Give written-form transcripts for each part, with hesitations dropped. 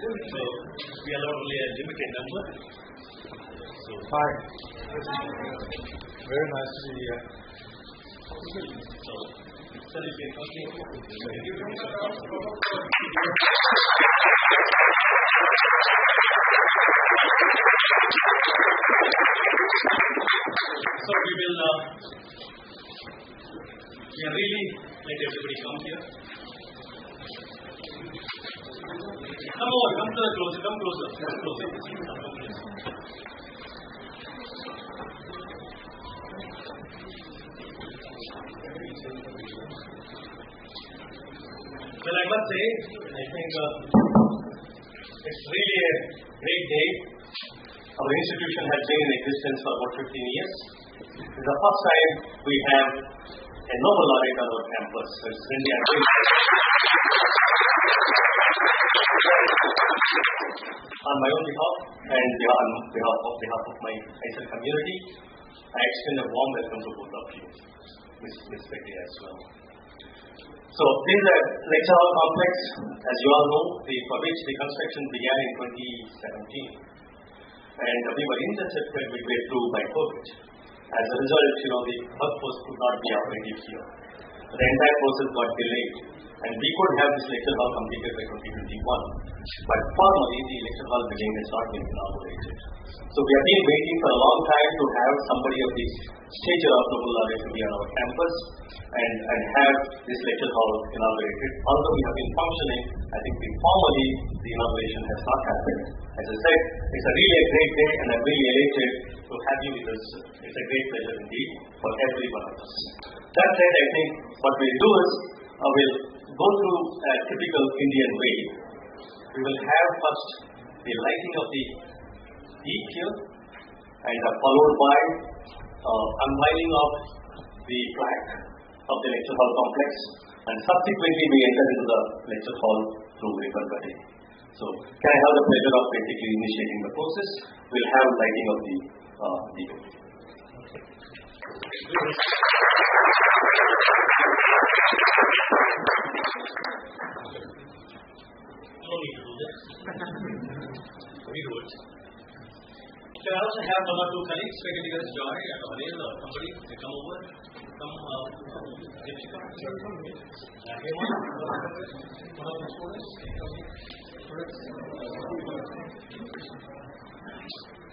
So we allow only a limited number. So Hi. Very nice to be here. So if you So we are really let everybody come here. Come over, come closer. Well, I must say, I think it's really a great day. Our institution has been in existence for about 15 years. It's the first time we have a Nobel laureate on our campus. So it's really a great day. On my own behalf and on behalf of my ISL community, I extend a warm welcome to both of you, Ms. Petty as well. So this is a lecture hall complex, as you all know, for which the construction began in 2017. And we were intercepted midway through by COVID. As a result, the workforce could not be operated here. The entire process got delayed, and we could have this lecture hall completed by 2021. But formally, the lecture hall building has not been inaugurated. So we have been waiting for a long time to have somebody of this stature of Nobel laureate to be on our campus and have this lecture hall inaugurated. Although we have been functioning, I think formally the inauguration has not happened. As I said, it's really a great day, and I'm really elated to have you with us. It's a great pleasure indeed for every one of us. That said, I think what we'll do is we'll go through a typical Indian way. We will have first the lighting of the peak here, and followed by unveiling of the plaque of the lecture hall complex, and subsequently we enter into the lecture hall through ribbon cutting. So, can I have the pleasure of basically initiating the process? We'll have lighting of the peak. No need to do this. We do it. Can I also have one or two colleagues, faculty guys, Joy and Anil or somebody, they come over,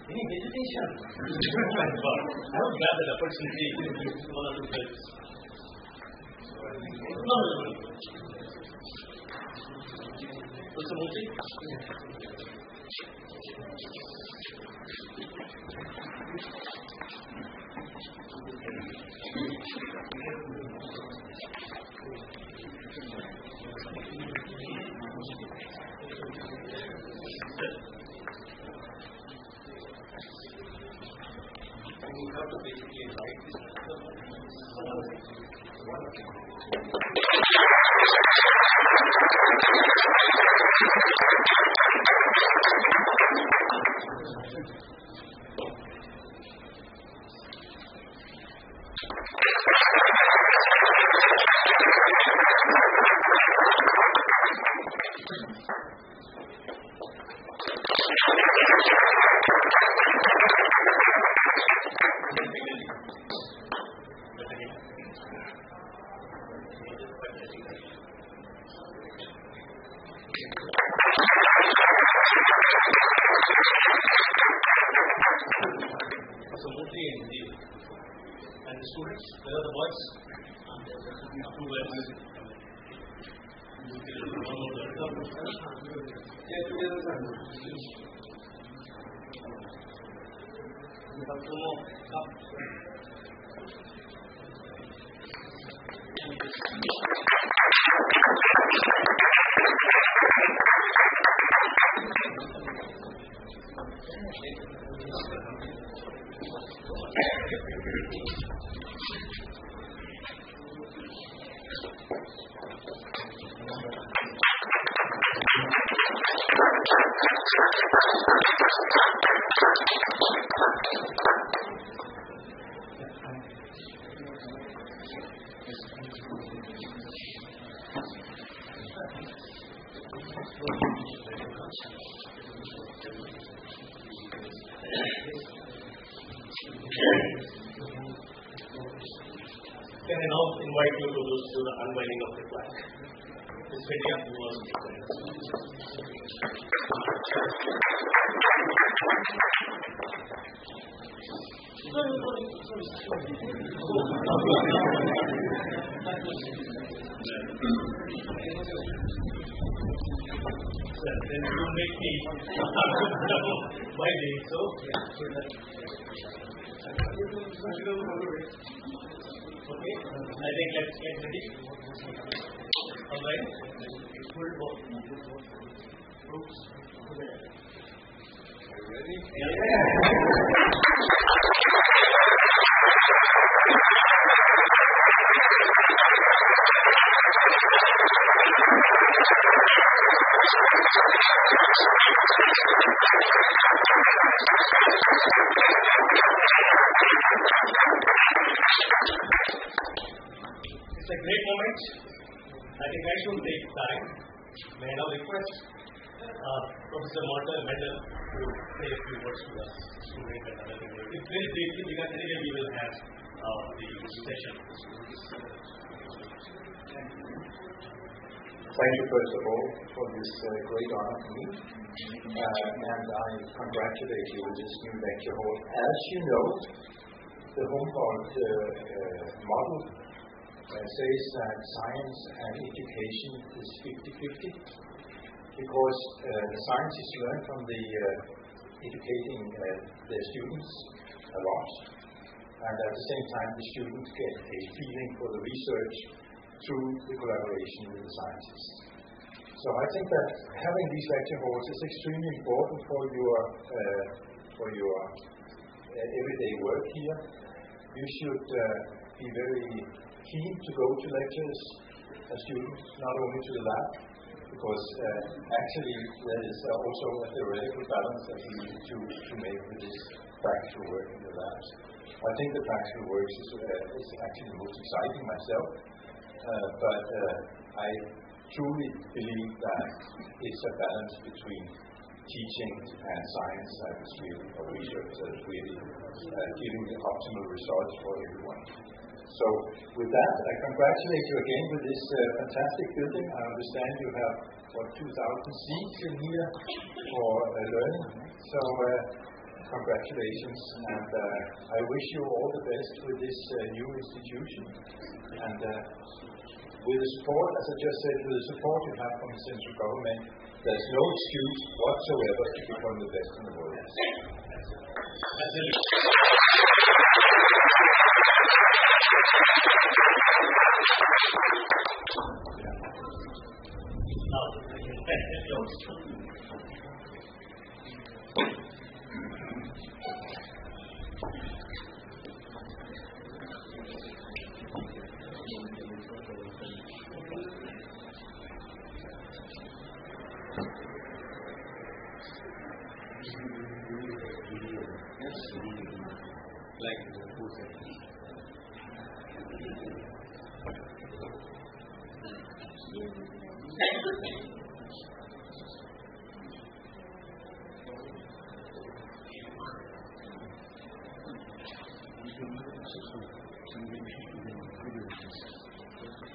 Any hesitation? I would grab that opportunity to one or two colleagues. No. What's the movie? You have to basically write this. And the students, where are the boys? Can I now invite you to do the unveiling of the flag? Ms. Vidya, you must be there. Then you make me by doing so. Okay, I think let's get ready. All right. Full ball. Oops. Are you ready? Yeah. It's a great moment. I think I should take time. May I now request Professor Martin Mendel to say a few words to us to make another thing. Very briefly, because anyway we will have the session. Thank you, first of all, for this great honor to me. And I congratulate you with this new lecture hall. As you know, the Humboldt model says that science and education is 50-50, because the scientists learn from the educating their students a lot, and at the same time the students get a feeling for the research through the collaboration with the scientists. So I think that having these lecture halls is extremely important for your everyday work here. You should be very keen to go to lectures as students, not only to the lab, because actually there is also a theoretical balance that we need to make with this practical work in the labs. I think the practical work is actually the most exciting myself, but I truly believe that it's a balance between teaching and science that is really, or research that is really giving the optimal results for everyone. So with that, I congratulate you again with this fantastic building. I understand you have, 2,000 seats in here for learning. So congratulations, and I wish you all the best with this new institution. And with the support, as I just said, with the support you have from the central government, there's no excuse whatsoever to become the best in the world.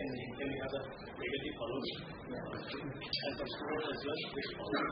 Can we have a negative following? And for students as well, which follow.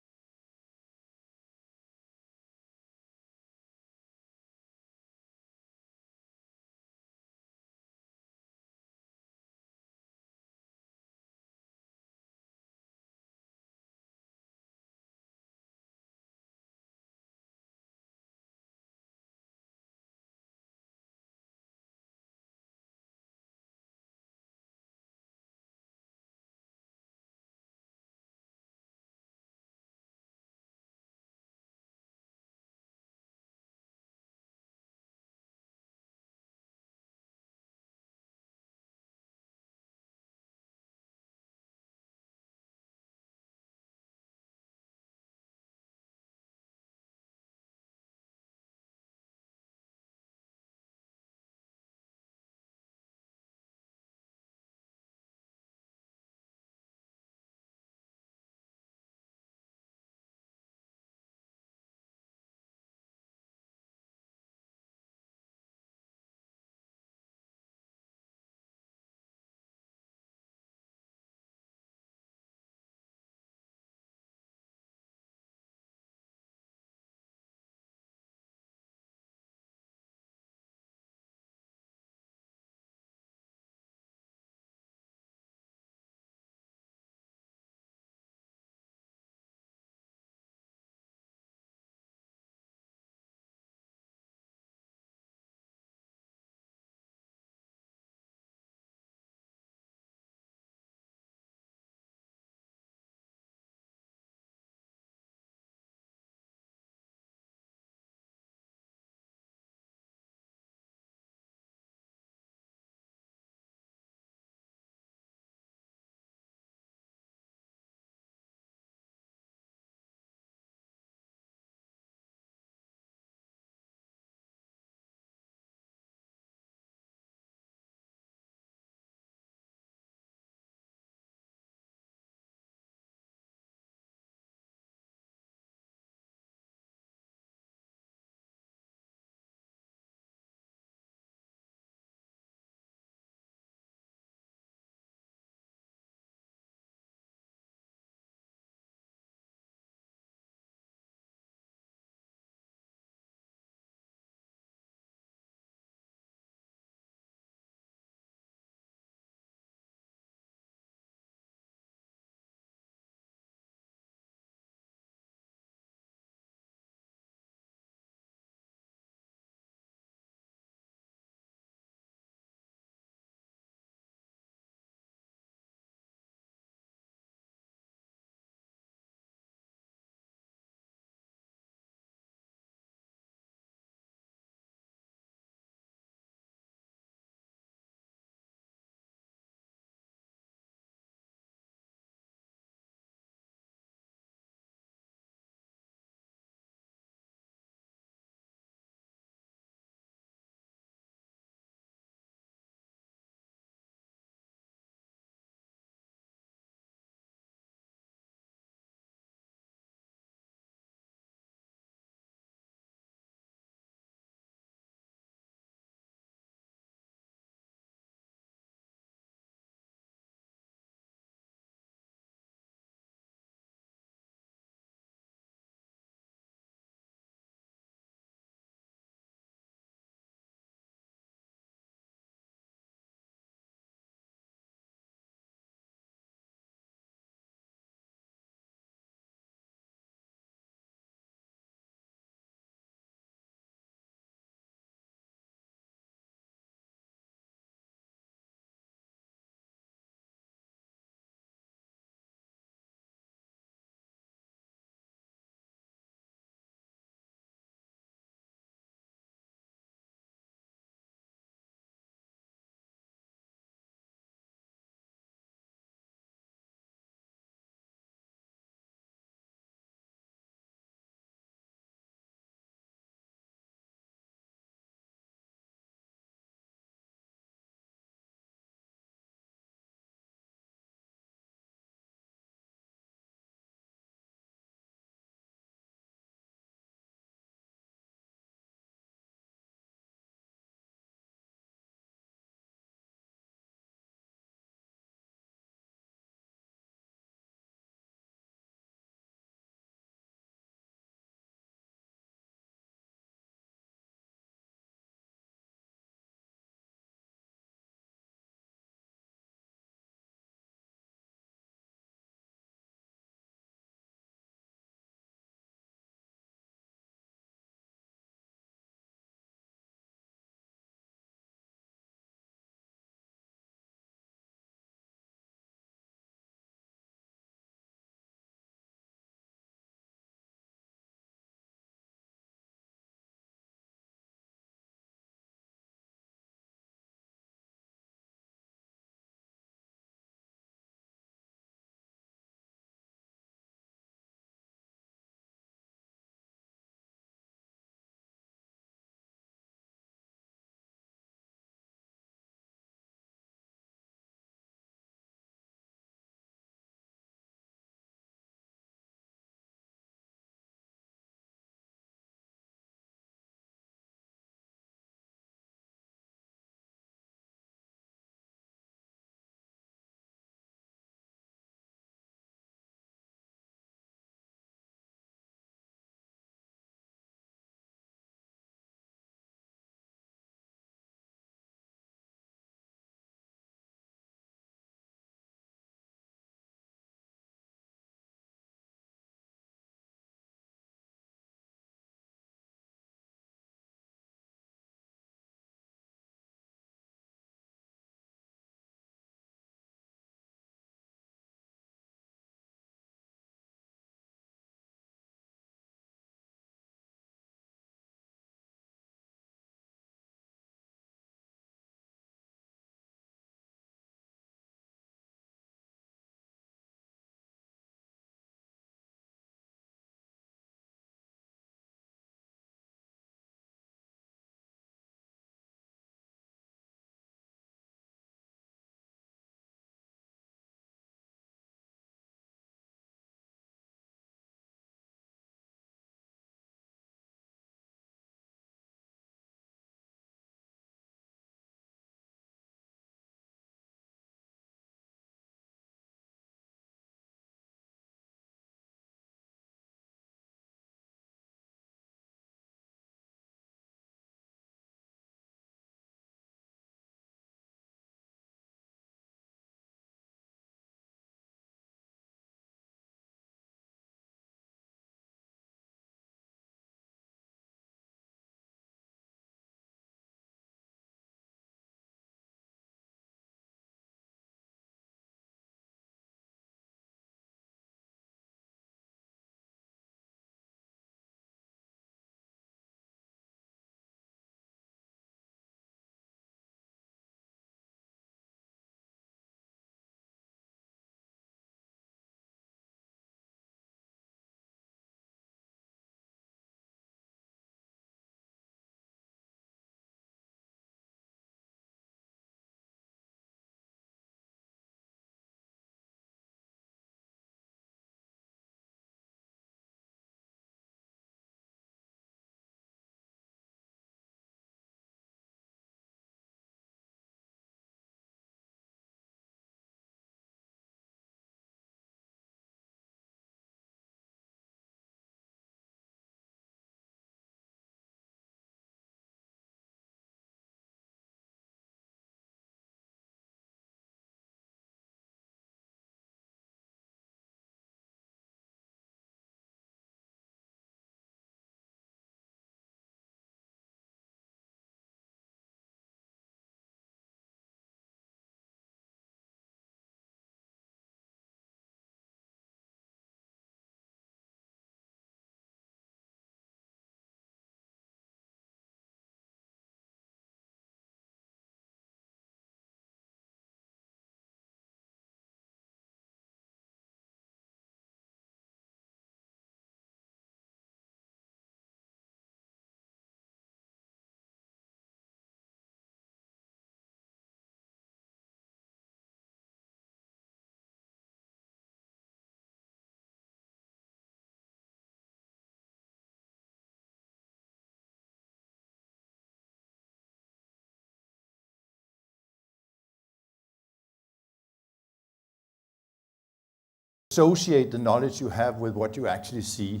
associate the knowledge you have with what you actually see.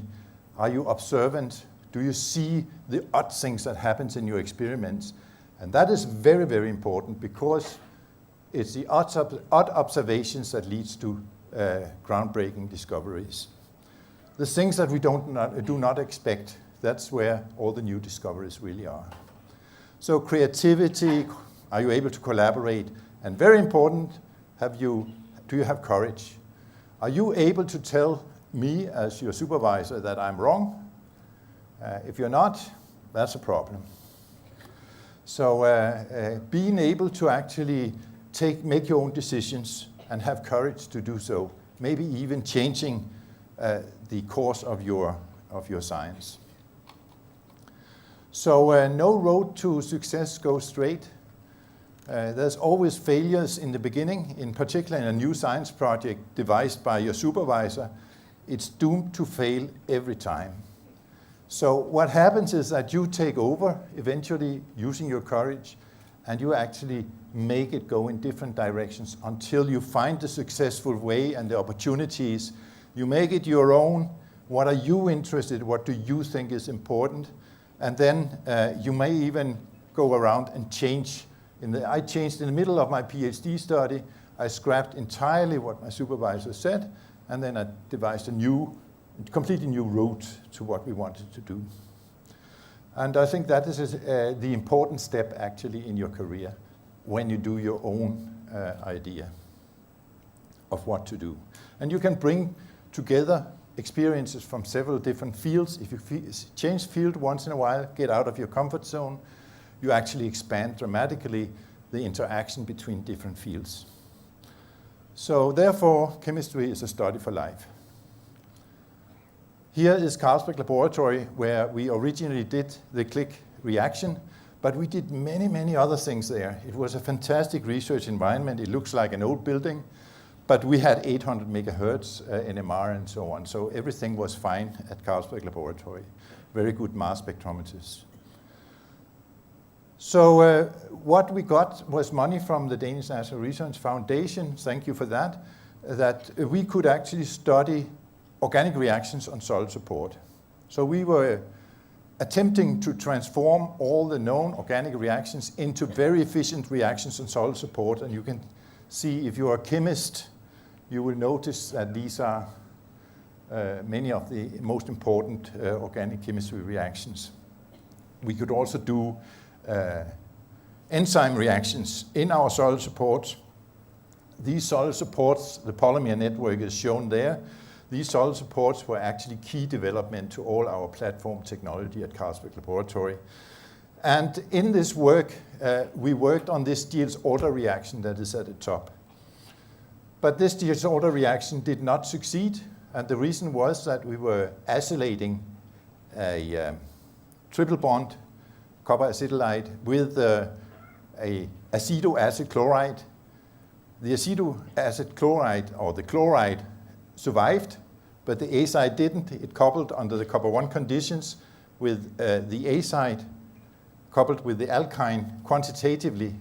Are you observant? Do you see the odd things that happens in your experiments? And that is very, very important because it's the odd observations that leads to groundbreaking discoveries. The things that we do not expect, that's where all the new discoveries really are. So creativity, are you able to collaborate? And very important, do you have courage? Are you able to tell me as your supervisor that I'm wrong? If you're not, that's a problem. So being able to actually make your own decisions and have courage to do so, maybe even changing the course of your science. So no road to success goes straight. There's always failures in the beginning, in particular in a new science project devised by your supervisor. It's doomed to fail every time. So what happens is that you take over eventually using your courage, and you actually make it go in different directions until you find the successful way and the opportunities. You make it your own. What are you interested in? What do you think is important? And then you may even go around and change. I changed in the middle of my PhD study. I scrapped entirely what my supervisor said, and then I devised a completely new route to what we wanted to do. And I think that is the important step actually in your career, when you do your own idea of what to do. And you can bring together experiences from several different fields. If you change field once in a while, get out of your comfort zone, you actually expand dramatically the interaction between different fields. So therefore, chemistry is a study for life. Here is Carlsberg Laboratory, where we originally did the click reaction, but we did many, many other things there. It was a fantastic research environment. It looks like an old building, but we had 800 megahertz NMR and so on, so everything was fine at Carlsberg Laboratory. Very good mass spectrometers. So what we got was money from the Danish National Research Foundation, thank you for that we could actually study organic reactions on solid support. So we were attempting to transform all the known organic reactions into very efficient reactions on solid support. And you can see, if you're a chemist, you will notice that these are many of the most important organic chemistry reactions. We could also do enzyme reactions in our solid supports. These solid supports, the polymer network is shown there. These solid supports were actually key development to all our platform technology at Carlsberg Laboratory. And in this work, we worked on this Diels-Alder reaction that is at the top. But this Diels-Alder reaction did not succeed, and the reason was that we were acylating a triple bond copper acetylide with a aceto-acid chloride. The aceto-acid chloride, or the chloride, survived, but the acide didn't. It coupled under the copper 1 conditions with the acide coupled with the alkyne quantitatively.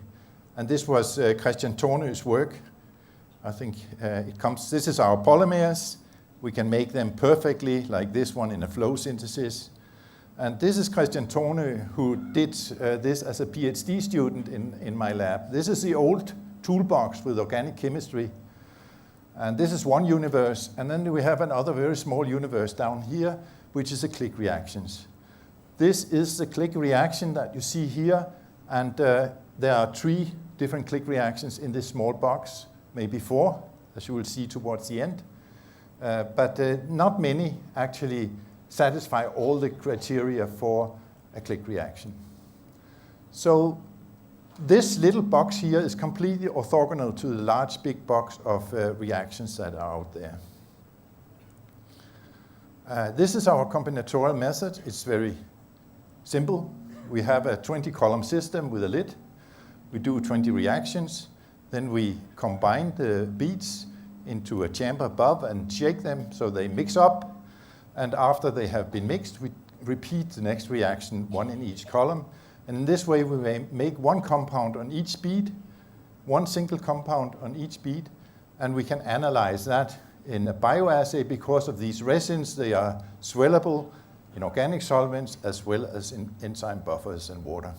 And this was Christian Thornø's work. I think this is our polymers. We can make them perfectly like this one in a flow synthesis. And this is Christian Thornø, who did this as a PhD student in my lab. This is the old toolbox with organic chemistry. And this is one universe, and then we have another very small universe down here, which is the click reactions. This is the click reaction that you see here, and there are 3 different click reactions in this small box, maybe 4, as you will see towards the end. But not many actually satisfy all the criteria for a click reaction. So this little box here is completely orthogonal to the large big box of reactions that are out there. This is our combinatorial method. It's very simple. We have a 20-column system with a lid. We do 20 reactions. Then we combine the beads into a chamber above and shake them so they mix up. And after they have been mixed, we repeat the next reaction, 1 in each column. And in this way, we may make 1 compound on each bead, 1 single compound on each bead, and we can analyze that in a bioassay because of these resins. They are swellable in organic solvents as well as in enzyme buffers and water.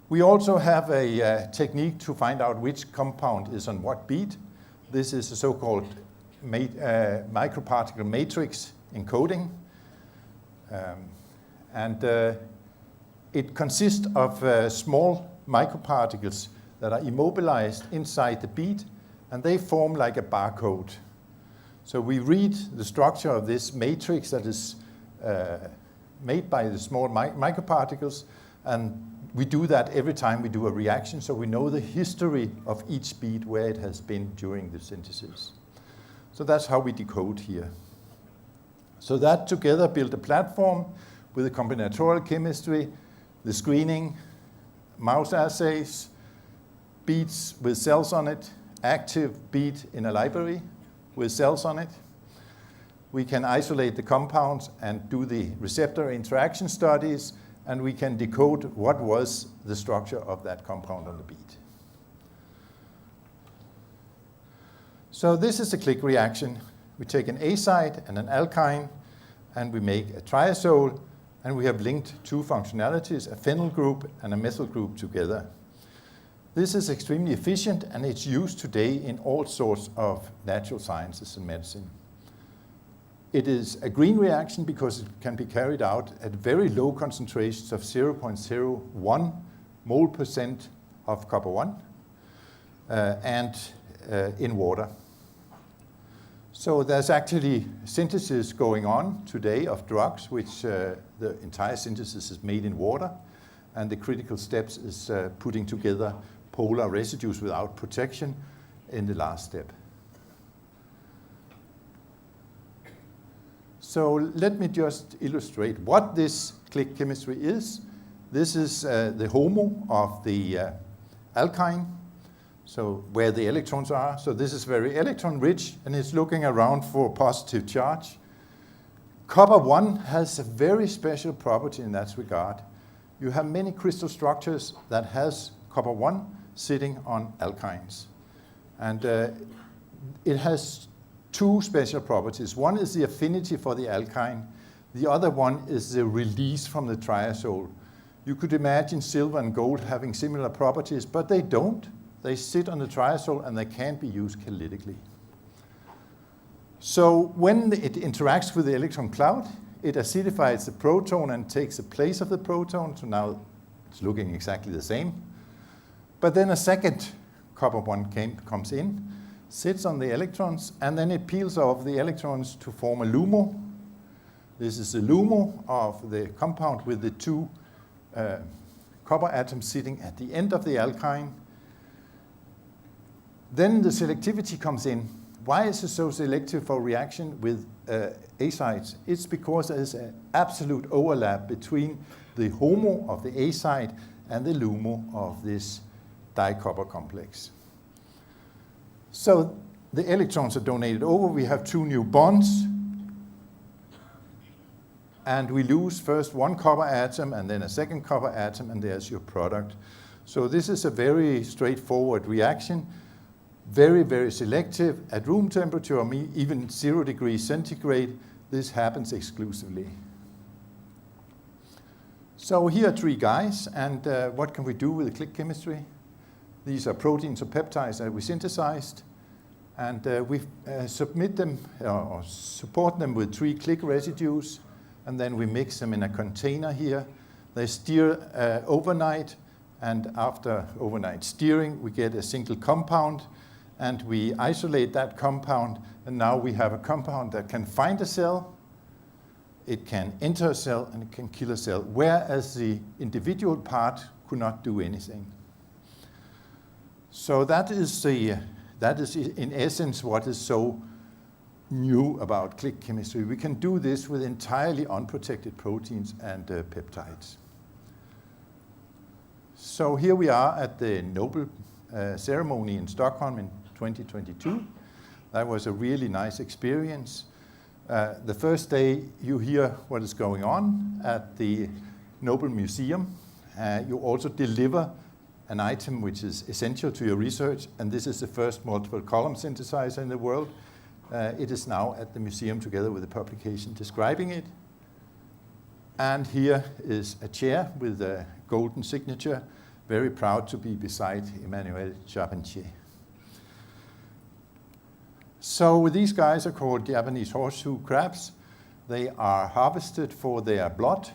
We also have a technique to find out which compound is on what bead. This is a so-called microparticle matrix encoding. It consists of small microparticles that are immobilized inside the bead, and they form like a barcode. So we read the structure of this matrix that is made by the small microparticles, and we do that every time we do a reaction, so we know the history of each bead, where it has been during the synthesis. So that's how we decode here. So that together build a platform with the combinatorial chemistry, the screening, mouse assays, beads with cells on it, active bead in a library with cells on it. We can isolate the compounds and do the receptor interaction studies, and we can decode what was the structure of that compound on the bead. So this is a click reaction. We take an A site and an alkyne, and we make a triazole, and we have linked two functionalities, a phenyl group and a methyl group together. This is extremely efficient, and it's used today in all sorts of natural sciences and medicine. It is a green reaction because it can be carried out at very low concentrations of 0.01 mole percent of copper 1 and in water. So there's actually synthesis going on today of drugs, which the entire synthesis is made in water, and the critical steps is putting together polar residues without protection in the last step. So let me just illustrate what this click chemistry is. This is the HOMO of the alkyne, so where the electrons are. So this is very electron rich, and it's looking around for positive charge. Copper 1 has a very special property in that regard. You have many crystal structures that has copper 1 sitting on alkynes. And it has two special properties. One is the affinity for the alkyne. The other one is the release from the triazole. You could imagine silver and gold having similar properties, but they don't. They sit on the triazole and they can't be used catalytically. So when it interacts with the electron cloud, it acidifies the proton and takes the place of the proton. So now it's looking exactly the same. But then a second copper 1 comes in, sits on the electrons, and then it peels off the electrons to form a LUMO. This is the LUMO of the compound with the two copper atoms sitting at the end of the alkyne. Then the selectivity comes in. Why is it so selective for reaction with A sites? It's because there is an absolute overlap between the HOMO of the A site and the LUMO of this dicopper complex. So the electrons are donated over. We have two new bonds. And we lose first one copper atom and then a second copper atom, and there's your product. So this is a very straightforward reaction. Very, very selective. At room temperature, or even 0 degrees centigrade, this happens exclusively. So here are three guys, and what can we do with the click chemistry? These are proteins or peptides that we synthesized, and we submit them or support them with 3 click residues, and then we mix them in a container here. They steer overnight, and after overnight steering, we get a single compound, and we isolate that compound, and now we have a compound that can find a cell, it can enter a cell, and it can kill a cell, whereas the individual part could not do anything. So that is in essence what is so new about click chemistry. We can do this with entirely unprotected proteins and peptides. So here we are at the Nobel ceremony in Stockholm in 2022. That was a really nice experience. The first day you hear what is going on at the Nobel Museum. You also deliver an item which is essential to your research, and this is the first multiple column synthesizer in the world. It is now at the museum together with a publication describing it. And here is a chair with a golden signature, very proud to be beside Emmanuel Charpentier. So these guys are called Japanese horseshoe crabs. They are harvested for their blood,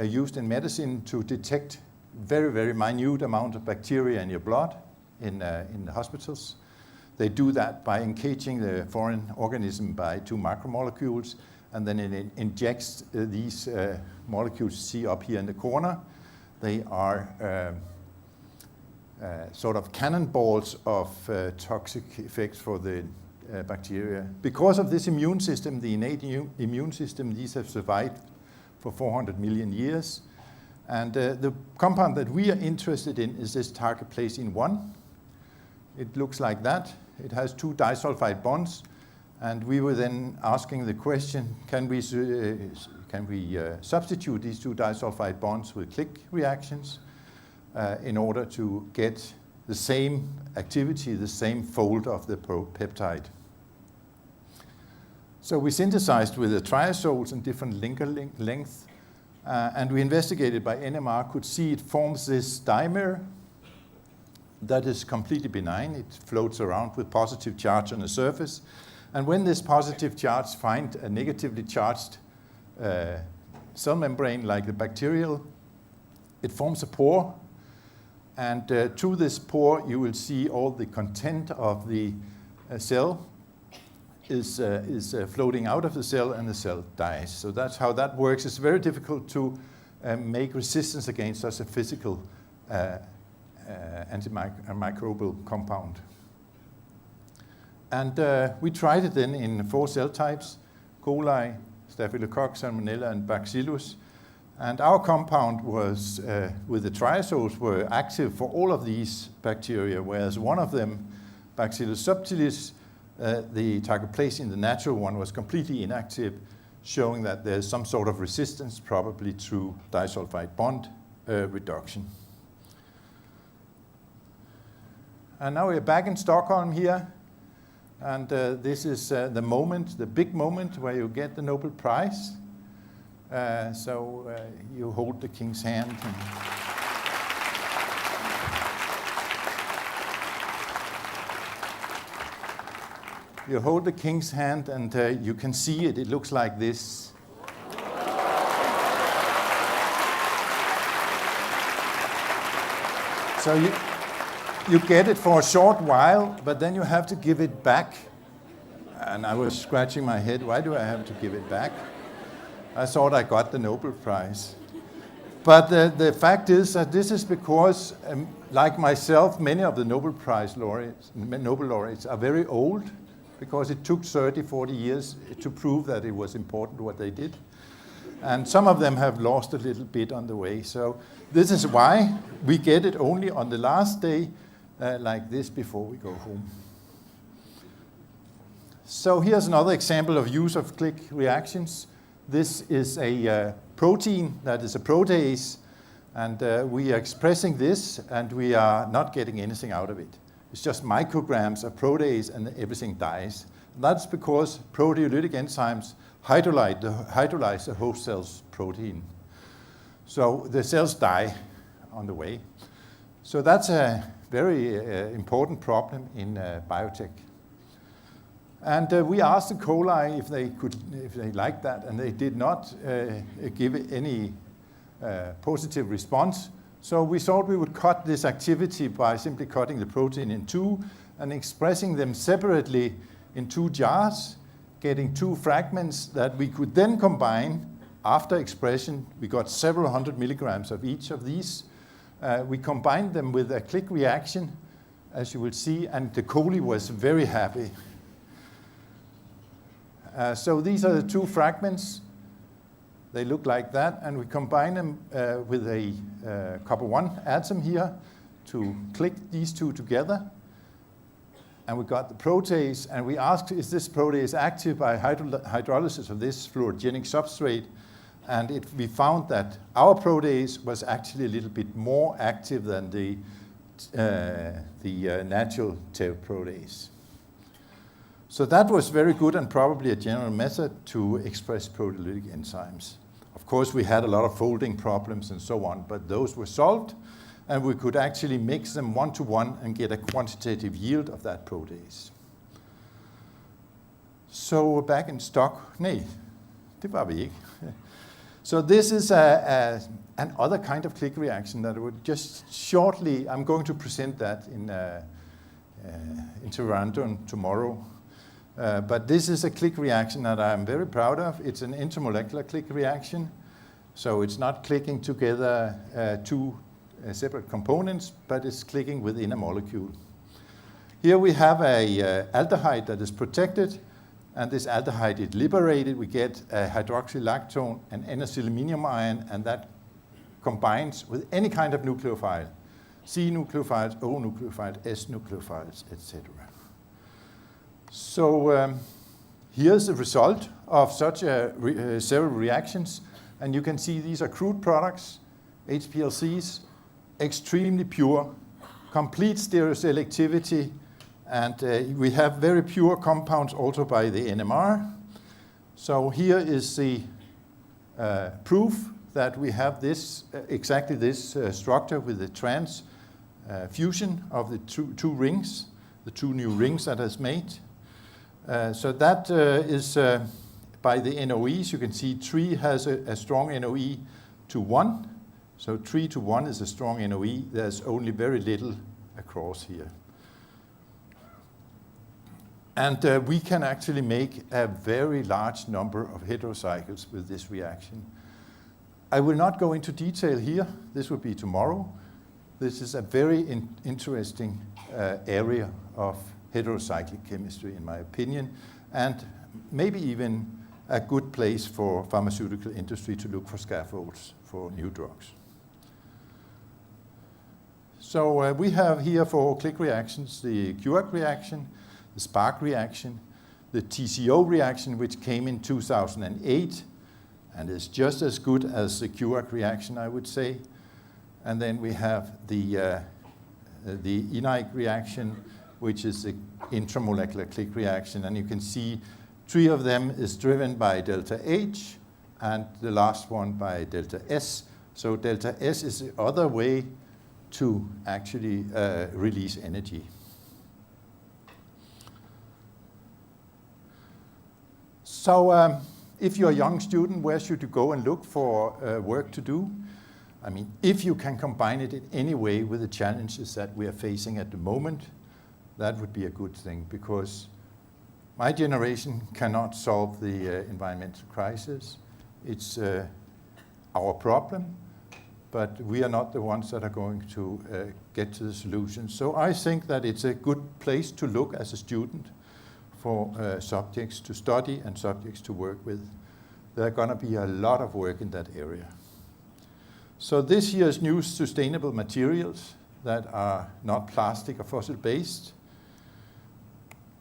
used in medicine to detect very, very minute amount of bacteria in your blood in the hospitals. They do that by encaging the foreign organism by 2 macromolecules, and then it injects these molecules you see up here in the corner. They are sort of cannonballs of toxic effects for the bacteria. Because of this immune system, the innate immune system, these have survived for 400 million years. And the compound that we are interested in is this target-placing 1. It looks like that. It has 2 disulfide bonds. And we were then asking the question, can we substitute these 2 disulfide bonds with click reactions in order to get the same activity, the same fold of the peptide? So we synthesized with the triazoles and different linker lengths, and we investigated by NMR, could see it forms this dimer that is completely benign. It floats around with positive charge on the surface. And when this positive charge finds a negatively charged cell membrane like the bacterial, it forms a pore. And through this pore, you will see all the content of the cell is floating out of the cell, and the cell dies. So that's how that works. It's very difficult to make resistance against such a physical antimicrobial compound. And we tried it then in 4 cell types: coli, Staphylococcus, Salmonella, and Bacillus. And our compound was, with the triazoles, were active for all of these bacteria, whereas one of them, Bacillus subtilis, the target place in the natural one, was completely inactive, showing that there's some sort of resistance, probably through disulfide bond reduction. And now we're back in Stockholm here. And this is the moment, the big moment where you get the Nobel Prize. So you hold the king's hand. You hold the king's hand, and you can see it. It looks like this. So you get it for a short while, but then you have to give it back. And I was scratching my head, why do I have to give it back? I thought I got the Nobel Prize. But the fact is that this is because, like myself, many of the Nobel laureates are very old, because it took 30, 40 years to prove that it was important what they did. And some of them have lost a little bit on the way. So this is why we get it only on the last day, like this, before we go home. So here's another example of use of click reactions. This is a protein that is a protease, and we are expressing this, and we are not getting anything out of it. It's just micrograms of protease, and everything dies. And that's because proteolytic enzymes hydrolyze the host cell's protein. So the cells die on the way. So that's a very important problem in biotech. And we asked the coli if they liked that, and they did not give any positive response. So we thought we would cut this activity by simply cutting the protein in 2 and expressing them separately in 2 jars, getting 2 fragments that we could then combine after expression. We got several hundred milligrams of each of these. We combined them with a click reaction, as you will see, and the coli was very happy. So these are the 2 fragments. They look like that, and we combine them with a copper 1 atom here to click these 2 together. And we got the protease, and we asked, is this protease active by hydrolysis of this fluorogenic substrate? And we found that our protease was actually a little bit more active than the natural TEV protease. So that was very good and probably a general method to express proteolytic enzymes. Of course, we had a lot of folding problems and so on, but those were solved, and we could actually mix them 1-to-1 and get a quantitative yield of that protease. So back in stock, nej, det var vi ikke. So this is another kind of click reaction that I would just shortly, I'm going to present that in Toronto tomorrow. But this is a click reaction that I'm very proud of. It's an intermolecular click reaction. So it's not clicking together two separate components, but it's clicking within a molecule. Here we have a aldehyde that is protected, and this aldehyde is liberated. We get a hydroxylactone and N-acetylminium ion, and that combines with any kind of nucleophile, C nucleophiles, O nucleophiles, S nucleophiles, etc. So here's the result of such several reactions, and you can see these are crude products, HPLCs, extremely pure, complete stereoselectivity, and we have very pure compounds also by the NMR. So here is the proof that we have this exactly this structure with the trans fusion of the two rings, the two new rings that is made. So that is by the NOEs. You can see 3 has a strong NOE to 1. So 3 to 1 is a strong NOE. There's only very little across here. And we can actually make a very large number of heterocycles with this reaction. I will not go into detail here. This will be tomorrow. This is a very interesting area of heterocyclic chemistry, in my opinion, and maybe even a good place for pharmaceutical industry to look for scaffolds for new drugs. So we have here for click reactions the QAC reaction, the SPARC reaction, the TCO reaction, which came in 2008, and is just as good as the QAC reaction, I would say. And then we have the Inauguration reaction, which is the intramolecular click reaction, and you can see 3 of them is driven by delta H, and the last one by delta S. So delta S is the other way to actually release energy. So if you're a young student, where should you go and look for work to do? I mean, if you can combine it in any way with the challenges that we are facing at the moment, that would be a good thing, because my generation cannot solve the environmental crisis. It's our problem, but we are not the ones that are going to get to the solution. So I think that it's a good place to look as a student for subjects to study and subjects to work with. There are going to be a lot of work in that area. So this year's new sustainable materials that are not plastic or fossil-based.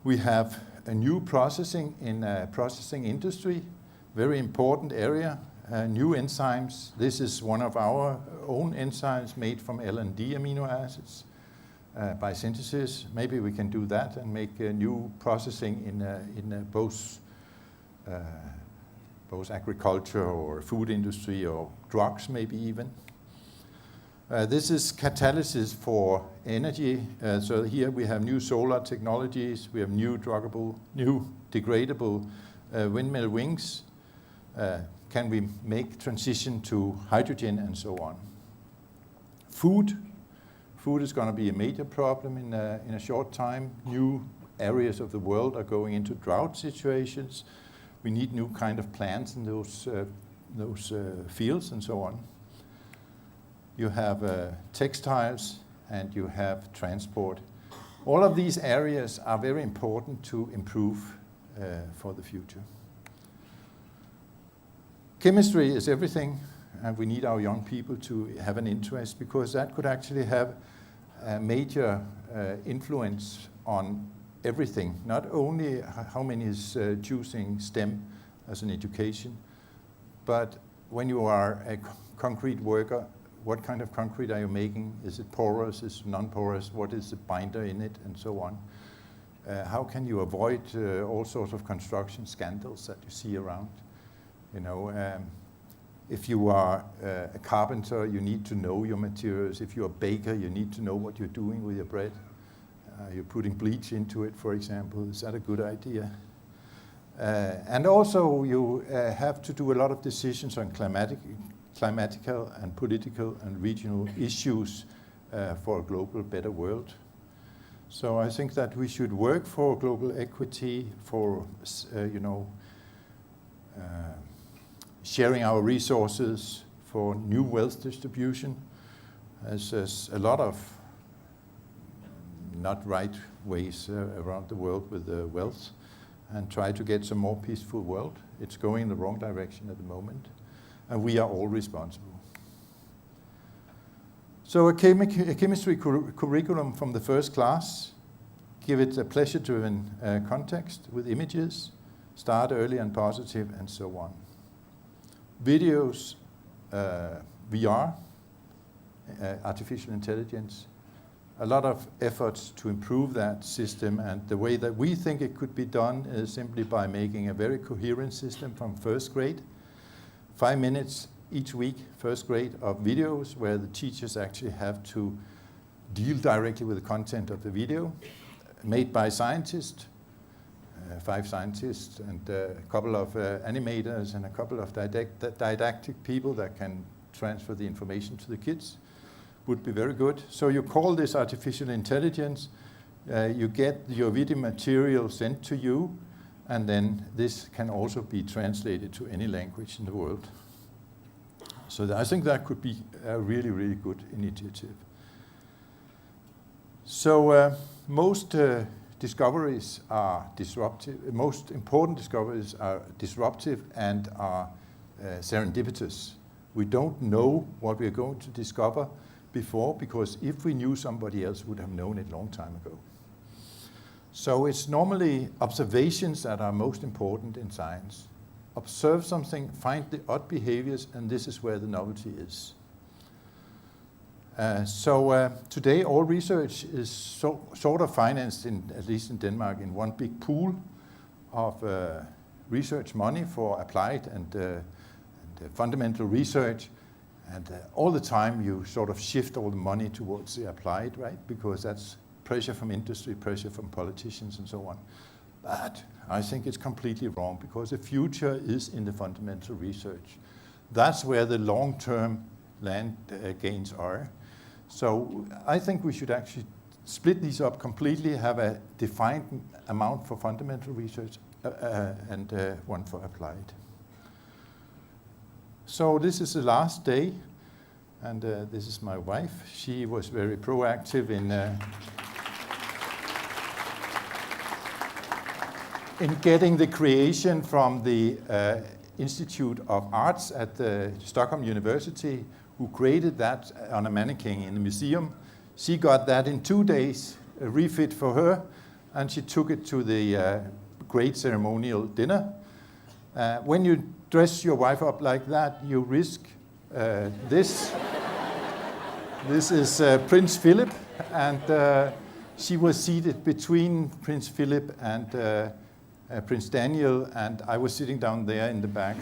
We have a new processing in processing industry, very important area, new enzymes. This is one of our own enzymes made from L&D amino acids by synthesis. Maybe we can do that and make a new processing in both agriculture or food industry or drugs maybe even. This is catalysis for energy. So here we have new solar technologies. We have new degradable windmill wings. Can we make transition to hydrogen and so on? Food is going to be a major problem in a short time. New areas of the world are going into drought situations. We need new kind of plants in those fields and so on. You have textiles and you have transport. All of these areas are very important to improve for the future. Chemistry is everything, and we need our young people to have an interest, because that could actually have a major influence on everything. Not only how many is choosing STEM as an education, but when you are a concrete worker, what kind of concrete are you making? Is it porous? Is it non-porous? What is the binder in it? And so on. How can you avoid all sorts of construction scandals that you see around? You know, if you are a carpenter, you need to know your materials. If you're a baker, you need to know what you're doing with your bread. You're putting bleach into it, for example. Is that a good idea? And also, you have to do a lot of decisions on climatical and political and regional issues for a global, better world. So I think that we should work for global equity, for sharing our resources, for new wealth distribution. There's a lot of not right ways around the world with wealth, and try to get some more peaceful world. It's going in the wrong direction at the moment, and we are all responsible. So a chemistry curriculum from the first class, give it a pleasure-driven context with images, start early and positive, and so on. Videos, VR, artificial intelligence, a lot of efforts to improve that system, and the way that we think it could be done is simply by making a very coherent system from first grade. 5 minutes each week, first grade, of videos where the teachers actually have to deal directly with the content of the video, made by scientists, 5 scientists, and a couple of animators, and a couple of didactic people that can transfer the information to the kids. Would be very good. So you call this artificial intelligence, you get your video material sent to you, and then this can also be translated to any language in the world. So I think that could be a really, really good initiative. So most discoveries are disruptive. Most important discoveries are disruptive and are serendipitous. We don't know what we're going to discover before, because if we knew, somebody else would have known it a long time ago. So it's normally observations that are most important in science. Observe something, find the odd behaviors, and this is where the novelty is. Today all research is sort of financed, at least in Denmark, in one big pool of research money for applied and fundamental research. And all the time you sort of shift all the money towards the applied, right? Because that's pressure from industry, pressure from politicians, and so on. But I think it's completely wrong, because the future is in the fundamental research. That's where the long-term land gains are. So I think we should actually split these up completely, have a defined amount for fundamental research and one for applied. So this is the last day, and this is my wife. She was very proactive in getting the creation from the Institute of Arts at the Stockholm University, who created that on a mannequin in the museum. She got that in 2 days, a refit for her, and she took it to the great ceremonial dinner. When you dress your wife up like that, you risk this. This is Prince Philip, and she was seated between Prince Philip and Prince Daniel, and I was sitting down there in the back.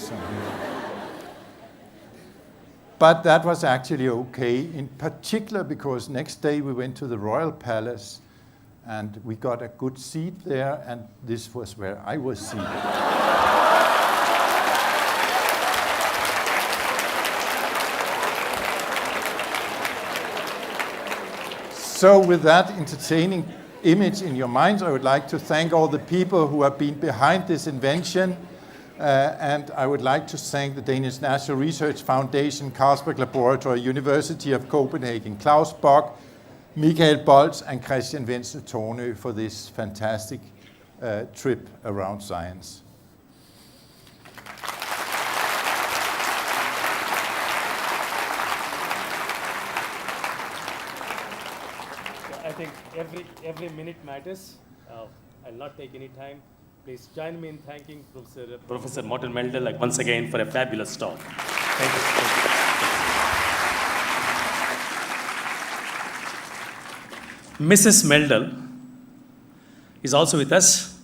But that was actually okay, in particular because next day we went to the Royal Palace, and we got a good seat there, and this was where I was seated. So with that entertaining image in your minds, I would like to thank all the people who have been behind this invention. And I would like to thank the Danish National Research Foundation, Carlsberg Laboratory, University of Copenhagen, Claus Bock, Michael Bolz, and Christian Wenzel Tornø for this fantastic trip around science. I think every minute matters. I'll not take any time. Please join me in thanking Professor Morten Meldal once again for a fabulous talk. Thank you. Mrs. Meldal is also with us.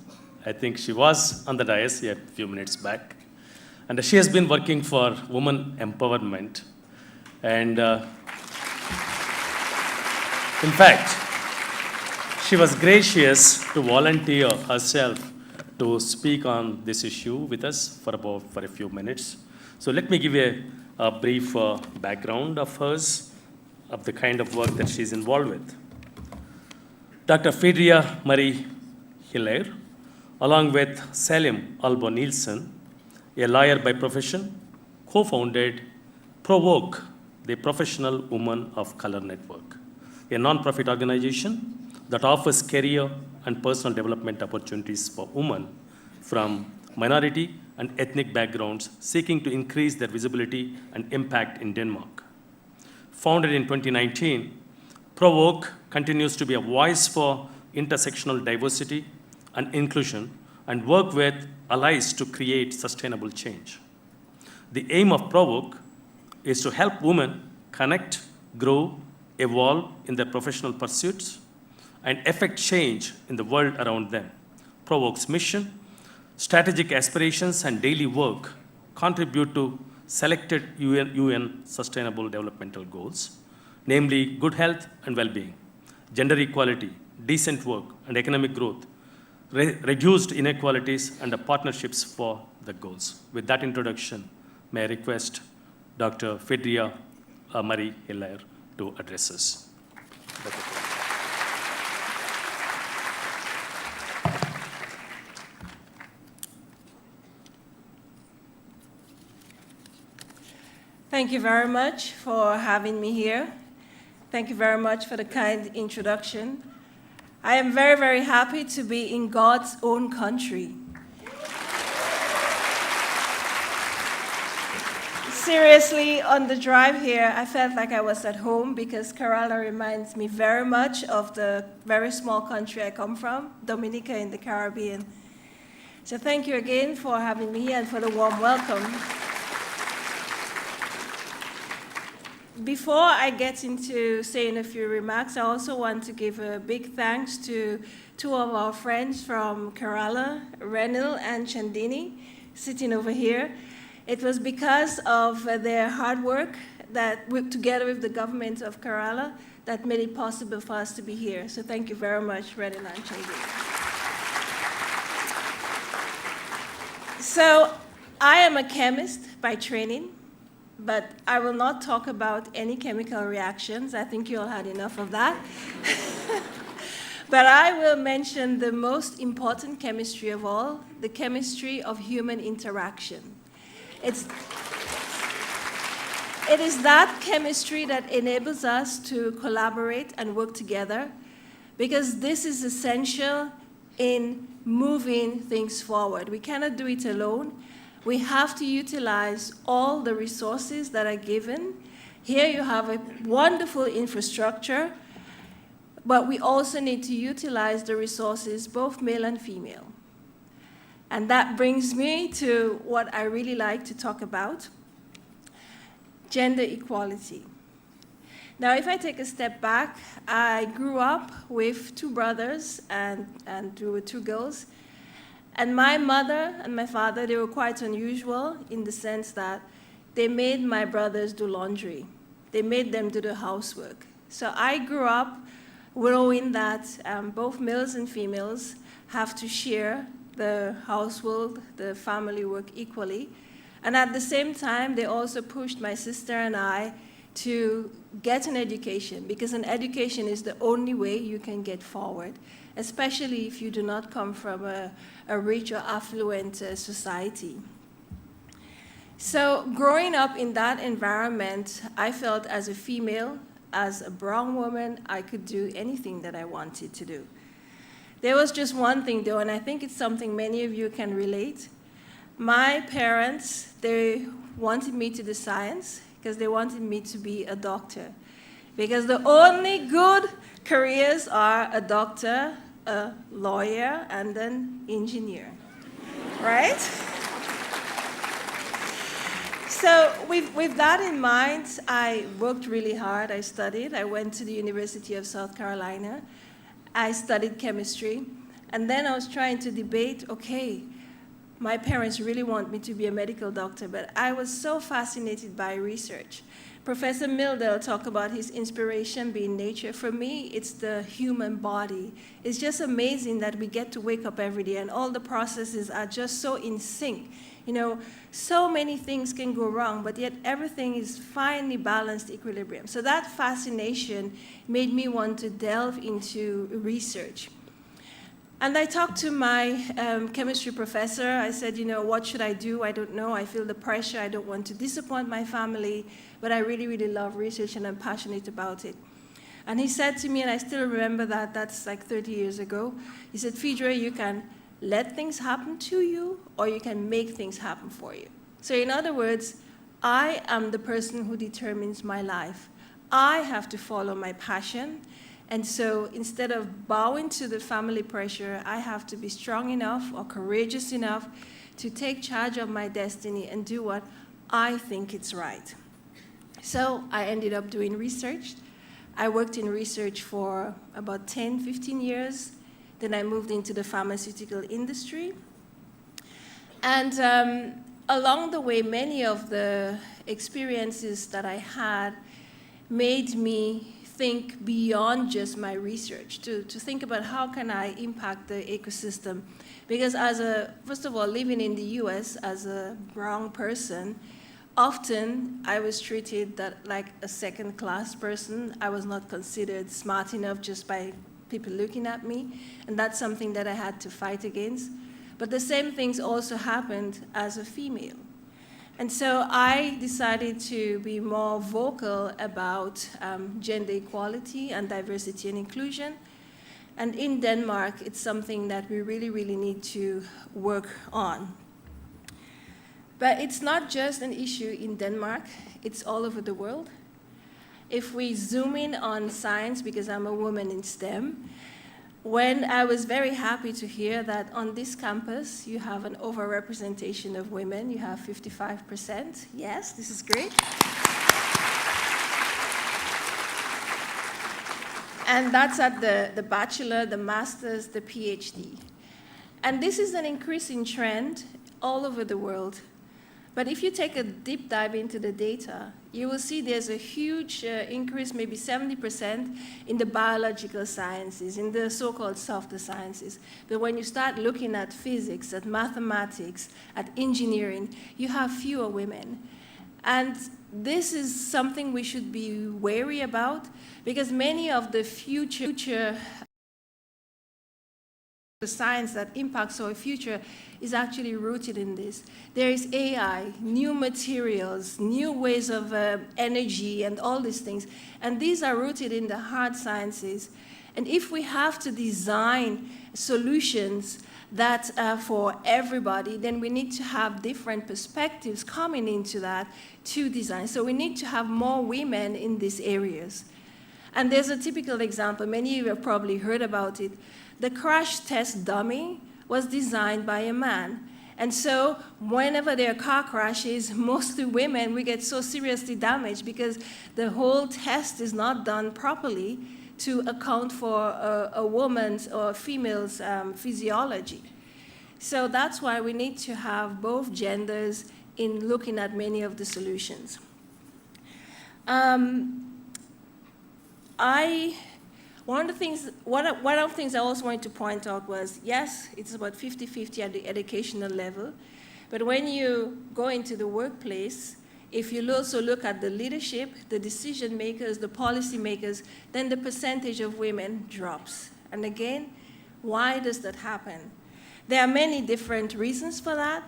I think she was on the dais here a few minutes back. And she has been working for women empowerment. And in fact, she was gracious to volunteer herself to speak on this issue with us for a few minutes. So let me give you a brief background of hers, of the kind of work that she's involved with. Dr. Fedria Marie Hilaire, along with Salim Albo Nielsen, a lawyer by profession, co-founded Provoke, the Professional Women of Color Network, a non-profit organization that offers career and personal development opportunities for women from minority and ethnic backgrounds seeking to increase their visibility and impact in Denmark. Founded in 2019, Provoke continues to be a voice for intersectional diversity and inclusion and work with allies to create sustainable change. The aim of Provoke is to help women connect, grow, evolve in their professional pursuits, and effect change in the world around them. Provoke's mission, strategic aspirations, and daily work contribute to selected UN Sustainable Developmental Goals, namely good health and well-being, gender equality, decent work, and economic growth, reduced inequalities, and the partnerships for the goals. With that introduction, may I request Dr. Fedria Marie Hilaire to address us. Thank you very much for having me here. Thank you very much for the kind introduction. I am very, very happy to be in God's own country. Seriously, on the drive here, I felt like I was at home because Kerala reminds me very much of the very small country I come from, Dominica in the Caribbean. So thank you again for having me and for the warm welcome. Before I get into saying a few remarks, I also want to give a big thanks to two of our friends from Kerala, Renil and Chandini, sitting over here. It was because of their hard work that, together with the government of Kerala, that made it possible for us to be here. So thank you very much, Renil and Chandini. So I am a chemist by training. But I will not talk about any chemical reactions. I think you all had enough of that. But I will mention the most important chemistry of all, the chemistry of human interaction. It is that chemistry that enables us to collaborate and work together, because this is essential in moving things forward. We cannot do it alone. We have to utilize all the resources that are given. Here you have a wonderful infrastructure, but we also need to utilize the resources, both male and female. And that brings me to what I really like to talk about, gender equality. Now, if I take a step back, I grew up with two brothers and two girls. And my mother and my father, they were quite unusual in the sense that they made my brothers do laundry. They made them do the housework. So I grew up knowing that both males and females have to share the household, the family work equally. And at the same time, they also pushed my sister and I to get an education, because an education is the only way you can get forward, especially if you do not come from a rich or affluent society. So growing up in that environment, I felt as a female, as a brown woman, I could do anything that I wanted to do. There was just one thing though, and I think it's something many of you can relate. My parents, they wanted me to do science because they wanted me to be a doctor. Because the only good careers are a doctor, a lawyer, and an engineer, right? So with that in mind, I worked really hard. I studied. I went to the University of South Carolina. I studied chemistry. And then I was trying to debate, okay, my parents really want me to be a medical doctor, but I was so fascinated by research. Professor Mildel talked about his inspiration being nature. For me, it's the human body. It's just amazing that we get to wake up every day and all the processes are just so in sync. You know, so many things can go wrong, but yet everything is finely balanced equilibrium. So that fascination made me want to delve into research. And I talked to my chemistry professor. I said, you know, what should I do? I don't know. I feel the pressure. I don't want to disappoint my family, but I really, really love research and I'm passionate about it. And he said to me, and I still remember that, that's like 30 years ago, he said, Phaedra, you can let things happen to you or you can make things happen for you. So in other words, I am the person who determines my life. I have to follow my passion. And so instead of bowing to the family pressure, I have to be strong enough or courageous enough to take charge of my destiny and do what I think is right. So I ended up doing research. I worked in research for about 10, 15 years. Then I moved into the pharmaceutical industry. And along the way, many of the experiences that I had made me think beyond just my research, to think about how can I impact the ecosystem. Because first of all, living in the US as a brown person, often I was treated like a second-class person. I was not considered smart enough just by people looking at me, and that's something that I had to fight against. But the same things also happened as a female. And so I decided to be more vocal about gender equality and diversity and inclusion. And in Denmark, it's something that we really, really need to work on. But it's not just an issue in Denmark, it's all over the world. If we zoom in on science, because I'm a woman in STEM, when I was very happy to hear that on this campus you have an overrepresentation of women, you have 55%. Yes, this is great. And that's at the bachelor, the master's, the PhD. And this is an increasing trend all over the world. But if you take a deep dive into the data, you will see there's a huge increase, maybe 70%, in the biological sciences, in the so-called softer sciences. But when you start looking at physics, at mathematics, at engineering, you have fewer women. And this is something we should be wary about, because many of the future science that impacts our future is actually rooted in this. There is AI, new materials, new ways of energy and all these things. And these are rooted in the hard sciences. And if we have to design solutions that for everybody, then we need to have different perspectives coming into that to design. So we need to have more women in these areas. And there's a typical example. Many of you have probably heard about it. The crash test dummy was designed by a man. And so whenever there are car crashes, mostly women, we get so seriously damaged because the whole test is not done properly to account for a woman's or a female's physiology. So that's why we need to have both genders in looking at many of the solutions. One of the things I also wanted to point out was, yes, it's about 50-50 at the educational level, but when you go into the workplace, if you also look at the leadership, the decision makers, the policy makers, then the percentage of women drops. And again, why does that happen? There are many different reasons for that.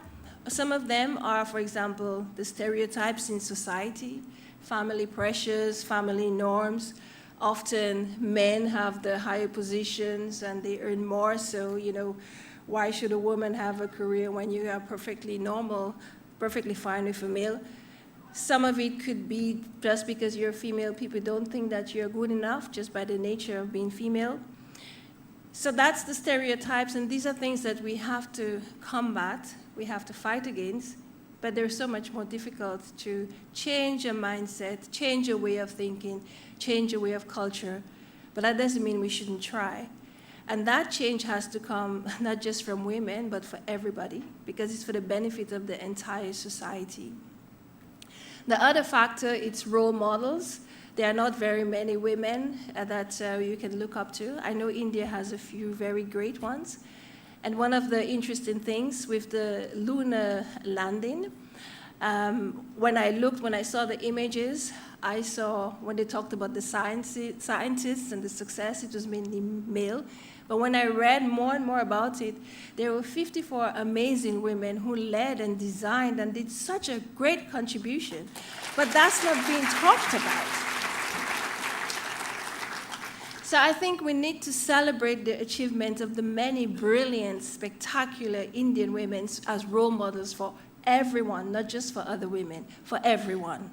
Some of them are, for example, the stereotypes in society, family pressures, family norms. Often men have the higher positions and they earn more, so, you know, why should a woman have a career when you are perfectly normal, perfectly fine with a male? Some of it could be just because you're female, people don't think that you're good enough just by the nature of being female. So that's the stereotypes, and these are things that we have to combat, we have to fight against. but they're so much more difficult to change a mindset, change a way of thinking, change a way of culture. But that doesn't mean we shouldn't try. And that change has to come not just from women, but for everybody, because it's for the benefit of the entire society. The other factor, it's role models. There are not very many women that you can look up to. I know India has a few very great ones. And one of the interesting things with the lunar landing, when I saw the images, I saw when they talked about the scientists and the success, it was mainly male. But when I read more and more about it, there were 54 amazing women who led and designed and did such a great contribution. But that's not being talked about. So I think we need to celebrate the achievement of the many brilliant, spectacular Indian women as role models for everyone, not just for other women, for everyone.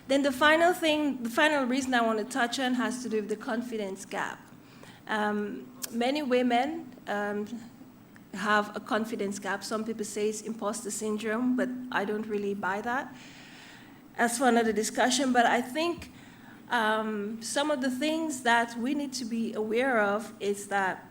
Then the final reason I want to touch on has to do with the confidence gap. Many women have a confidence gap. Some people say it's imposter syndrome, but I don't really buy that. As for another discussion, but I think some of the things that we need to be aware of is that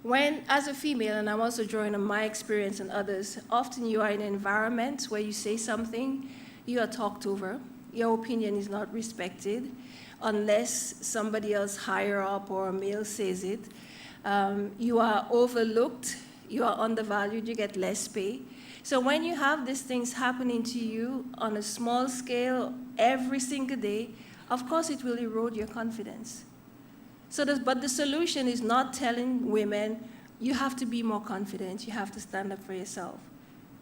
when, as a female, and I'm also drawing on my experience and others, often you are in an environment where you say something, you are talked over, your opinion is not respected, unless somebody else higher up or a male says it. You are overlooked, you are undervalued, you get less pay. So when you have these things happening to you on a small scale every single day, of course it will erode your confidence. But the solution is not telling women, you have to be more confident, you have to stand up for yourself.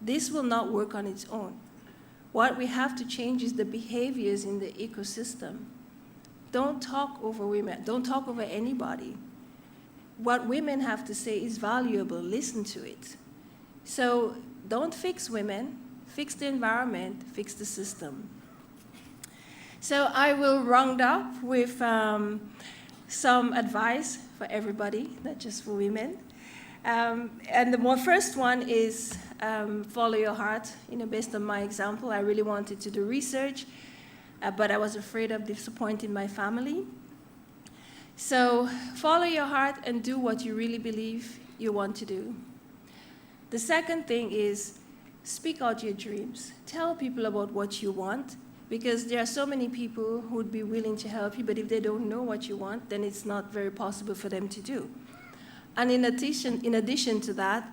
This will not work on its own. What we have to change is the behaviors in the ecosystem. Don't talk over women. Don't talk over anybody. What women have to say is valuable. Listen to it. So don't fix women. Fix the environment. Fix the system. So I will round up with some advice for everybody, not just for women. And the first one is follow your heart. Based on my example, I really wanted to do research. But I was afraid of disappointing my family. So follow your heart and do what you really believe you want to do. The second thing is speak out your dreams. Tell people about what you want, because there are so many people who would be willing to help you, but if they don't know what you want, then it's not very possible for them to do. And in addition to that,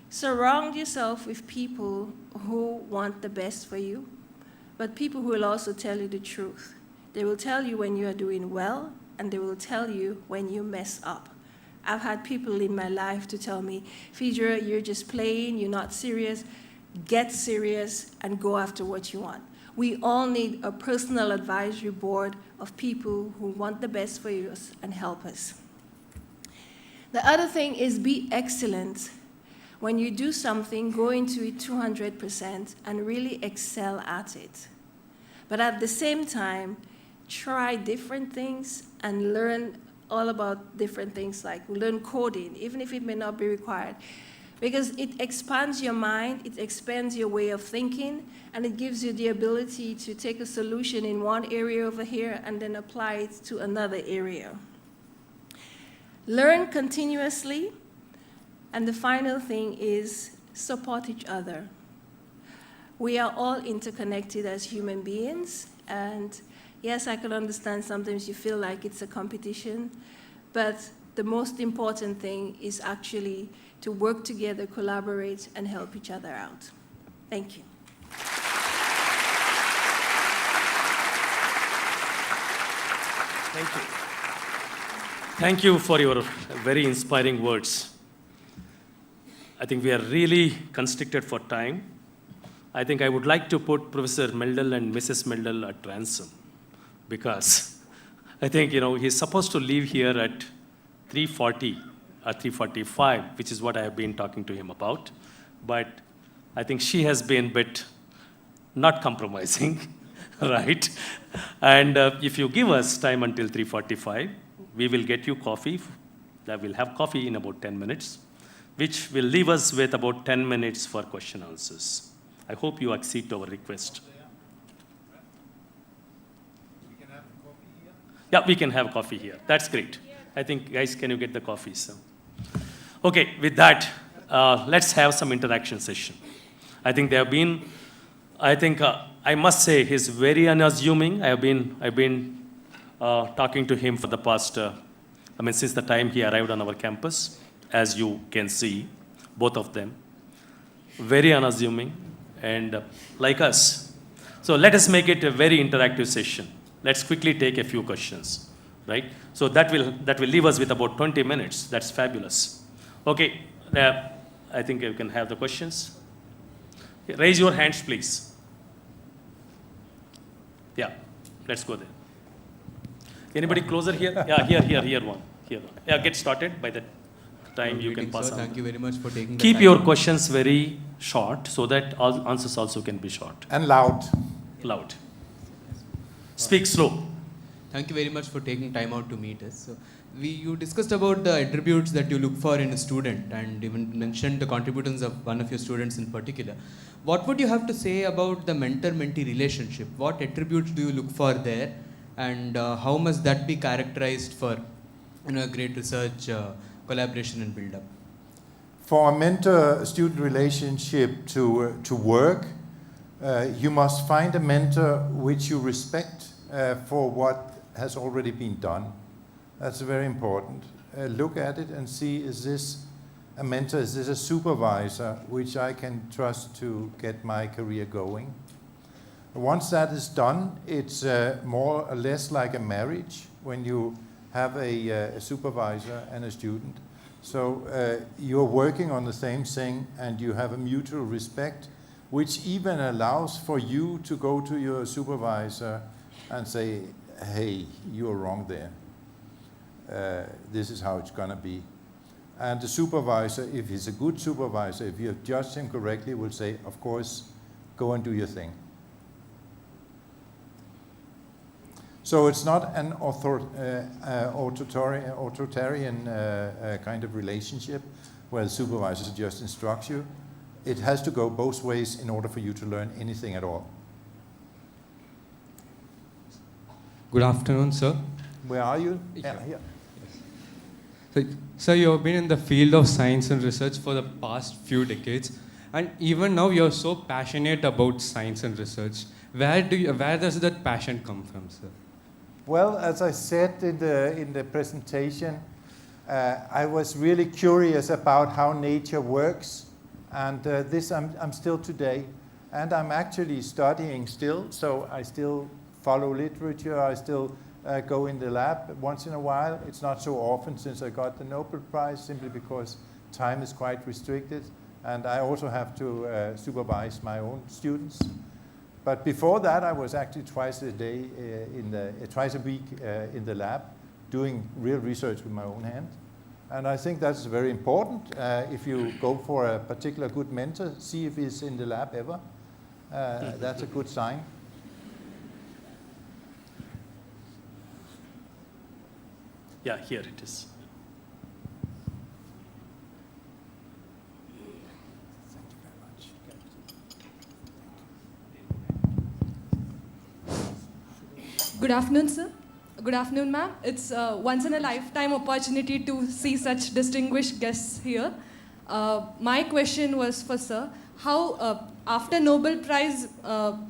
surround yourself with people who want the best for you, but people who will also tell you the truth. They will tell you when you are doing well, and they will tell you when you mess up. I've had people in my life to tell me, Phaedra, you're just playing, you're not serious. Get serious and go after what you want. We all need a personal advisory board of people who want the best for us and help us. The other thing is be excellent. When you do something, go into it 200% and really excel at it. But at the same time, try different things and learn all about different things, like learn coding, even if it may not be required. Because it expands your mind, it expands your way of thinking, and it gives you the ability to take a solution in one area over here and then apply it to another area. Learn continuously. And the final thing is support each other. We are all interconnected as human beings, and yes, I can understand sometimes you feel like it's a competition, but the most important thing is actually to work together, collaborate, and help each other out. Thank you. Thank you. Thank you for your very inspiring words. I think we are really constricted for time. I think I would like to put Professor Meldal and Mrs. Meldal at ransom, because I think, he's supposed to leave here at 3:40 or 3:45, which is what I have been talking to him about. But I think she has been a bit not compromising, right? And if you give us time until 3:45, we will get you coffee. We'll have coffee in about 10 minutes. which will leave us with about 10 minutes for question answers. I hope you accede to our request. Yeah, we can have coffee here. That's great. I think, guys, can you get the coffee? So, okay, with that, let's have some interaction session. I think I must say he's very unassuming. I've been talking to him for the past, since the time he arrived on our campus, as you can see, both of them. Very unassuming and like us. So let us make it a very interactive session. Let's quickly take a few questions, right? So that will leave us with about 20 minutes. That's fabulous. Okay, I think you can have the questions. Raise your hands, please. Yeah, let's go there. Anybody closer here? Yeah, here one. Yeah, get started by the time you can pass on. Thank you very much for taking the Keep time. your questions very short so that all answers also can be short. And loud. Loud. Speak slow. Thank you very much for taking time out to meet us. So you discussed about the attributes that you look for in a student and even mentioned the contributions of one of your students in particular. What would you have to say about the mentor-mentee relationship? What attributes do you look for there, and how must that be characterized for a great research, collaboration and build-up? For a mentor-student relationship to work, you must find a mentor which you respect for what has already been done. That's very important. Look at it and see, is this a mentor, is this a supervisor which I can trust to get my career going? Once that is done, it's more or less like a marriage when you have a supervisor and a student. So you're working on the same thing and you have a mutual respect, which even allows for you to go to your supervisor and say, hey, you're wrong there. This is how it's going to be. And the supervisor, if he's a good supervisor, if you have judged him correctly, will say, of course, go and do your thing. So it's not an authoritarian kind of relationship where the supervisor just instructs you. It has to go both ways in order for you to learn anything at all. Good afternoon, sir. Where are you? Here. So you have been in the field of science and research for the past few decades, and even now you're so passionate about science and research. Where does that passion come from, sir? Well, as I said in the presentation, I was really curious about how nature works, and this I'm still today, and I'm actually studying still. So I still follow literature. I still go in the lab once in a while. It's not so often since I got the Nobel Prize, simply because time is quite restricted, and I also have to supervise my own students. But before that, I was actually twice a week in the lab, doing real research with my own hand. And I think that's very important. If you go for a particular good mentor, see if he's in the lab ever. That's a good sign. Yeah, here it is. Good afternoon, sir. Good afternoon, ma'am. It's a once-in-a-lifetime opportunity to see such distinguished guests here. My question was for sir. How, after Nobel Prize,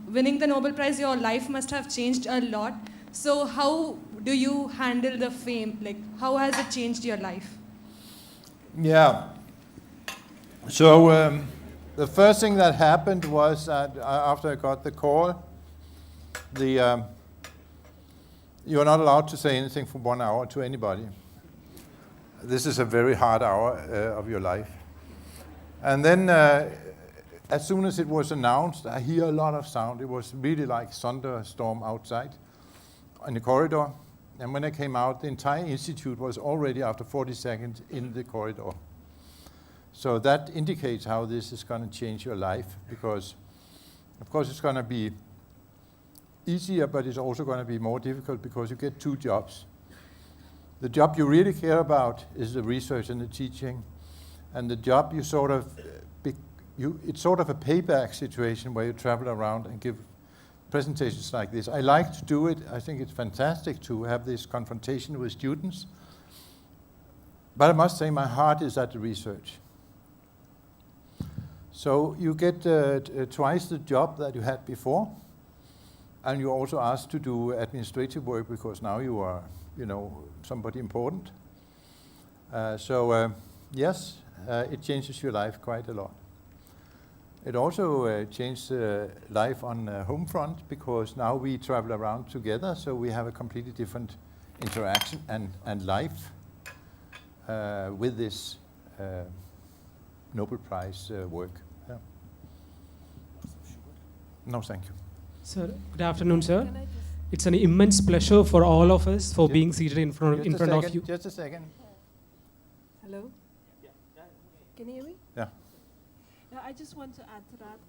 winning the Nobel Prize, your life must have changed a lot. So how do you handle the fame? Like, how has it changed your life? Yeah. So the first thing that happened was that after I got the call, you are not allowed to say anything for 1 hour to anybody. This is a very hard hour of your life. And then as soon as it was announced, I hear a lot of sound. It was really like thunderstorm outside in the corridor. And when I came out, the entire institute was already after 40 seconds in the corridor. So that indicates how this is going to change your life, because of course it's going to be easier, but it's also going to be more difficult because you get two jobs. The job you really care about is the research and the teaching, And the job you sort of, it's sort of a payback situation where you travel around and give presentations like this. I like to do it. I think it's fantastic to have this confrontation with students. But I must say my heart is at the research. So you get twice the job that you had before, and you're also asked to do administrative work because now you are, somebody important. Yes, it changes your life quite a lot. It also changed life on home front because now we travel around together, so we have a completely different interaction and life with this Nobel Prize work. Yeah. No, thank you. Sir, good afternoon, sir. It's an immense pleasure for all of us for being seated in front of you. Just a second. Hello? Can you hear me? Yeah. Yeah, I just want to add to that.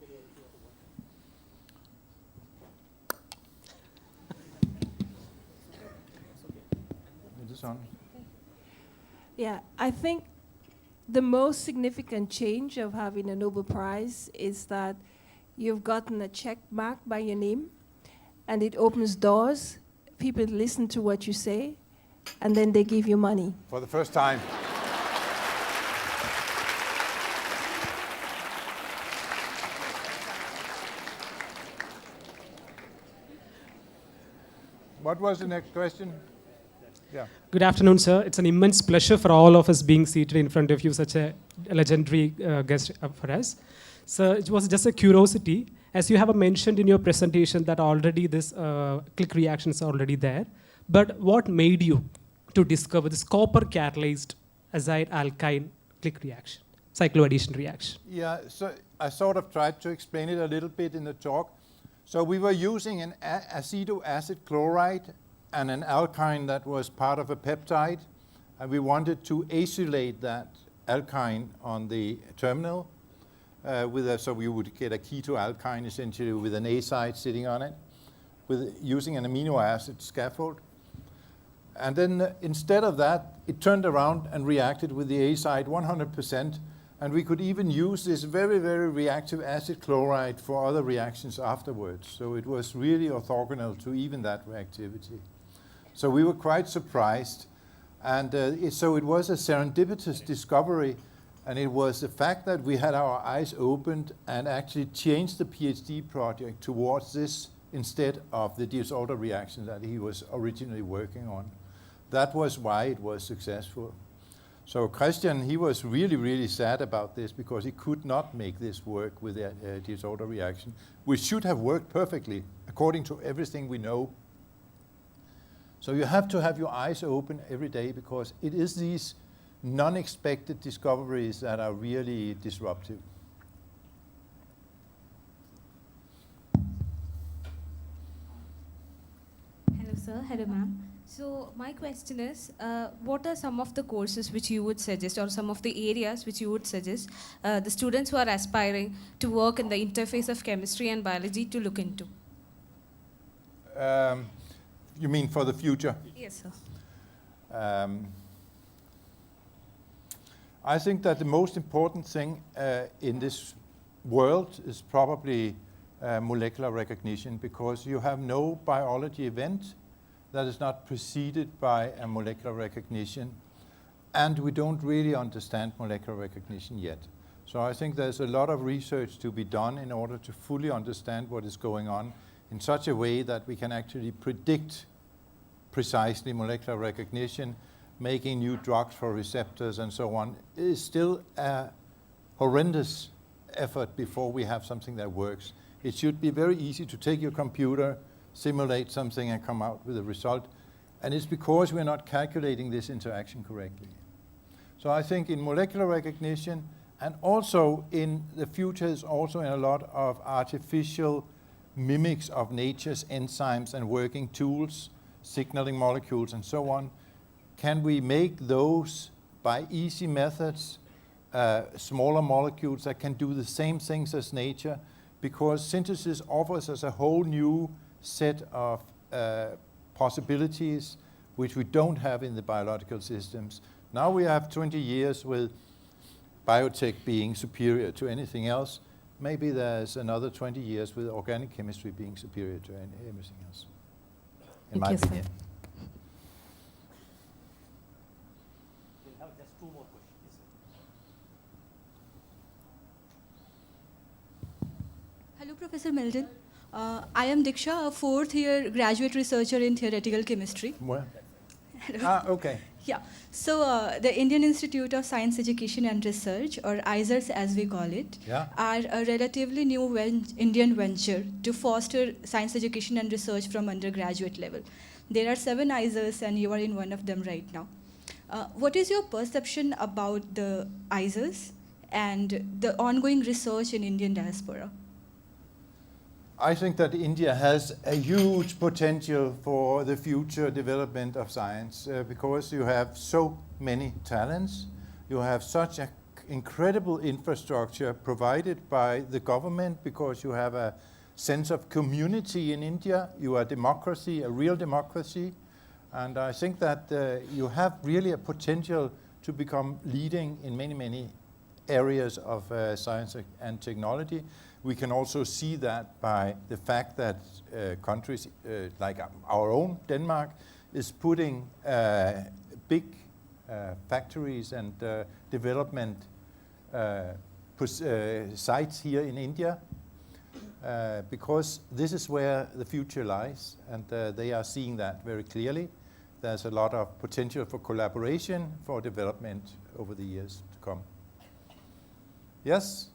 It is on. Yeah, I think the most significant change of having a Nobel Prize is that you've gotten a check mark by your name, and it opens doors. People listen to what you say, and then they give you money. For the first time. What was the next question? Yeah. Good afternoon, sir. It's an immense pleasure for all of us being seated in front of you, such a legendary guest for us. So it was just a curiosity. As you have mentioned in your presentation that already this click reactions are already there, but what made you to discover this copper catalyzed azide alkyne click reaction, cycloaddition reaction? Yeah, so I sort of tried to explain it a little bit in the talk. So we were using an aceto acid chloride and an alkyne that was part of a peptide, and we wanted to isolate that alkyne on the terminal so we would get a keto alkyne essentially with an A site sitting on it, using an amino acid scaffold. And then instead of that, it turned around and reacted with the A site 100%, and we could even use this very, very reactive acid chloride for other reactions afterwards. So it was really orthogonal to even that reactivity. So we were quite surprised. And so it was a serendipitous discovery, and it was the fact that we had our eyes opened and actually changed the PhD project towards this instead of the disorder reaction that he was originally working on. That was why it was successful. So Christian, he was really, really sad about this because he could not make this work with a disorder reaction, which should have worked perfectly according to everything we know. So you have to have your eyes open every day because it is these non-expected discoveries that are really disruptive. Hello, sir. Hello, ma'am. So my question is, what are some of the courses which you would suggest, or some of the areas which you would suggest the students who are aspiring to work in the interface of chemistry and biology to look into? You mean for the future? Yes, sir. I think that the most important thing in this world is probably molecular recognition, because you have no biology event that is not preceded by a molecular recognition, and we don't really understand molecular recognition yet. So I think there's a lot of research to be done in order to fully understand what is going on in such a way that we can actually predict precisely molecular recognition. Making new drugs for receptors and so on is still a horrendous effort before we have something that works. It should be very easy to take your computer, simulate something and come out with a result. And it's because we're not calculating this interaction correctly. So I think in molecular recognition, and also in the future is also in a lot of artificial mimics of nature's enzymes and working tools, signaling molecules and so on. Can we make those by easy methods, smaller molecules that can do the same things as nature? Because synthesis offers us a whole new set of possibilities which we don't have in the biological systems. Now we have 20 years with biotech being superior to anything else, maybe there's another 20 years with organic chemistry being superior to everything else, in my opinion. We'll have just 2 more questions. Hello, Professor Meldon. I am Diksha, a 4th year graduate researcher in theoretical chemistry. Where? Hello. Okay. Yeah. So the Indian Institute of Science Education and Research, or ISERS as we call it, Yeah. are a relatively new Indian venture to foster science education and research from undergraduate level. There are 7 ISERS and you are in one of them right now. What is your perception about the ISERS and the ongoing research in Indian diaspora? I think that India has a huge potential for the future development of science because you have so many talents. You have such an incredible infrastructure provided by the government because you have a sense of community in India. You are a democracy, a real democracy. And I think that you have really a potential to become leading in many, many areas of science and technology. We can also see that by the fact that countries like our own, Denmark, is putting big factories and development sites here in India because this is where the future lies, and they are seeing that very clearly. There's a lot of potential for collaboration, for development over the years to come. Yes?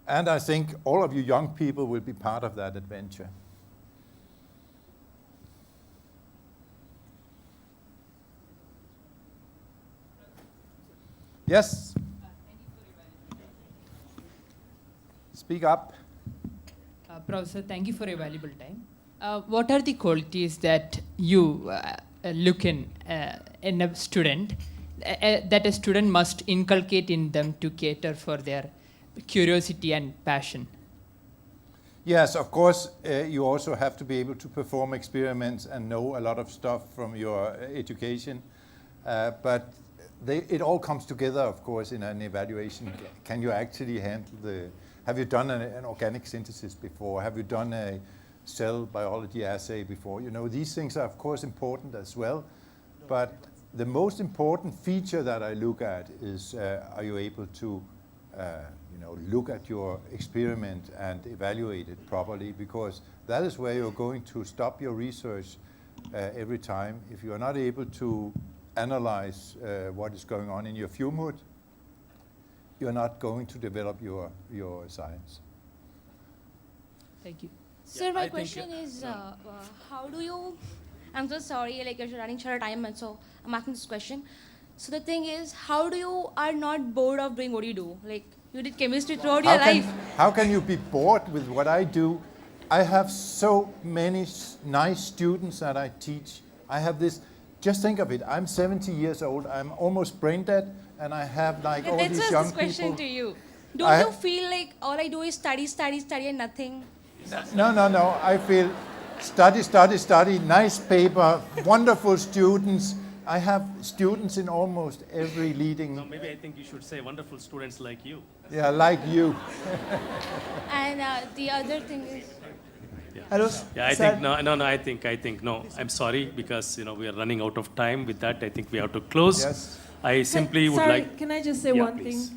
And I think all of you young people will be part of that adventure. Yes? Speak up. Professor, thank you for your valuable time. What are the qualities that you look in a student, that a student must inculcate in them to cater for their curiosity and passion? Yes, of course, you also have to be able to perform experiments and know a lot of stuff from your education. But it all comes together, of course, in an evaluation. Can you actually handle have you done an organic synthesis before? Have you done a cell biology assay before? You know, these things are, of course, important as well. But the most important feature that I look at is, are you able to look at your experiment and evaluate it properly, because that is where you're going to stop your research every time. If you are not able to analyze what is going on in your fume hood, you're not going to develop your science. Thank you. Sir, my question is, how do you, I'm so sorry, like you're running short of time, and so I'm asking this question. So the thing is, how do you are not bored of doing what you do? Like, you did chemistry throughout your life. How can you be bored with what I do? I have so many nice students that I teach. I have this, just think of it, I'm 70 years old, I'm almost brain dead, and I have like all these young people. That's this question to you. Don't you feel like all I do is study, study, study and nothing? No. I feel study, nice paper, wonderful students. I have students in almost every leading... No, maybe I think you should say wonderful students like you. Yeah, like you. And the other thing is... Yeah. Hello. Yeah, I think I think no. I'm sorry, because we are running out of time. With that, I think we have to close. Yes. I simply would like... Can I just say one thing?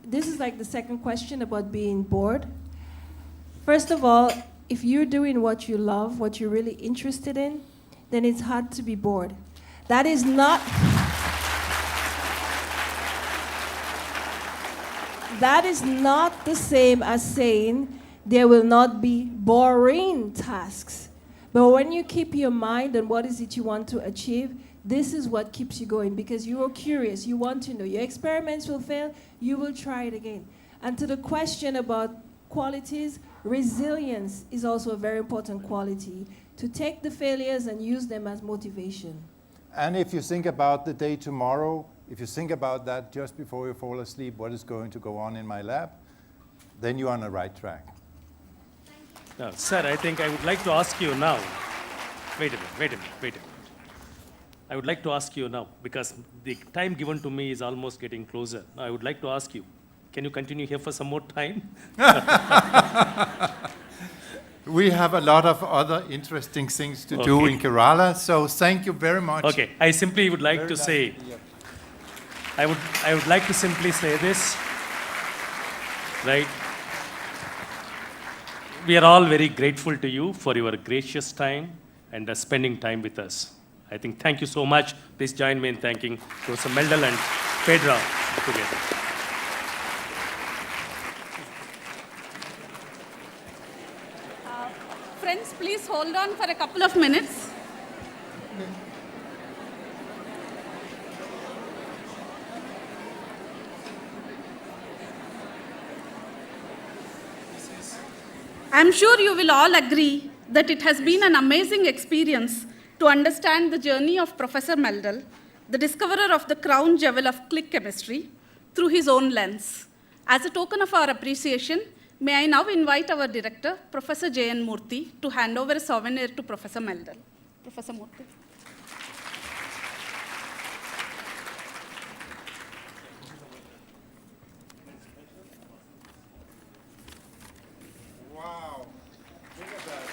This is like the second question about being bored. First of all, if you're doing what you love, what you're really interested in, then it's hard to be bored. That is not... That is not the same as saying there will not be boring tasks. But when you keep your mind on what is it you want to achieve, this is what keeps you going, because you are curious, you want to know. Your experiments will fail, you will try it again. And to the question about qualities, resilience is also a very important quality, to take the failures and use them as motivation. And if you think about the day tomorrow, if you think about that just before you fall asleep, what is going to go on in my lab, then you're on the right track. Sir, I think I would like to ask you now. Wait a minute. I would like to ask you now, because the time given to me is almost getting closer. Now, I would like to ask you, can you continue here for some more time? We have a lot of other interesting things to do in Kerala, so thank you very much. Okay, I simply would like to say, I would like to simply say this, right? We are all very grateful to you for your gracious time and spending time with us. I think thank you so much. Please join me in thanking Professor Meldal and Pedra together. Friends, please hold on for a couple of minutes. I'm sure you will all agree that it has been an amazing experience to understand the journey of Professor Meldal, the discoverer of the crown jewel of click chemistry, through his own lens. As a token of our appreciation, may I now invite our director, Professor J.N. Murthy, to hand over a souvenir to Professor Meldal. Professor Murthy. Wow, look at that.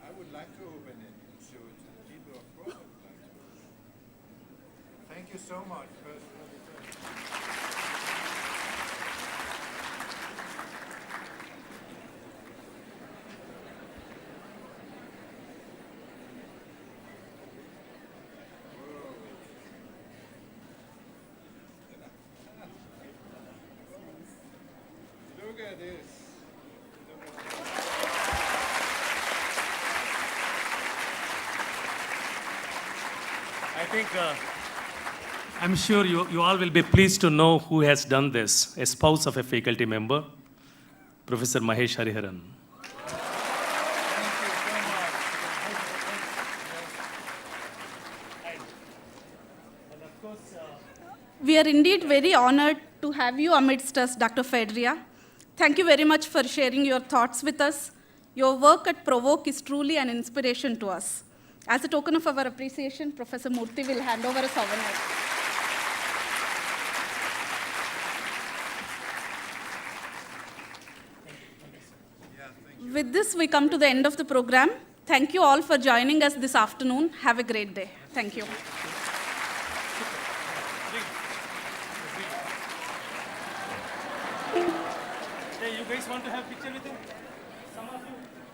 I would like to open it and show it to the people, of course I would like to. Thank you so much. Look at this. I think, I'm sure you all will be pleased to know who has done this, a spouse of a faculty member, Professor Mahesh Hariharan. We are indeed very honored to have you amidst us, Dr. Fedria. Thank you very much for sharing your thoughts with us. Your work at Provoke is truly an inspiration to us. As a token of our appreciation, Professor Murthy will hand over a souvenir. With this, we come to the end of the program. Thank you all for joining us this afternoon. Have a great day. Thank you. Hey, you guys want to have picture with him? Some of you?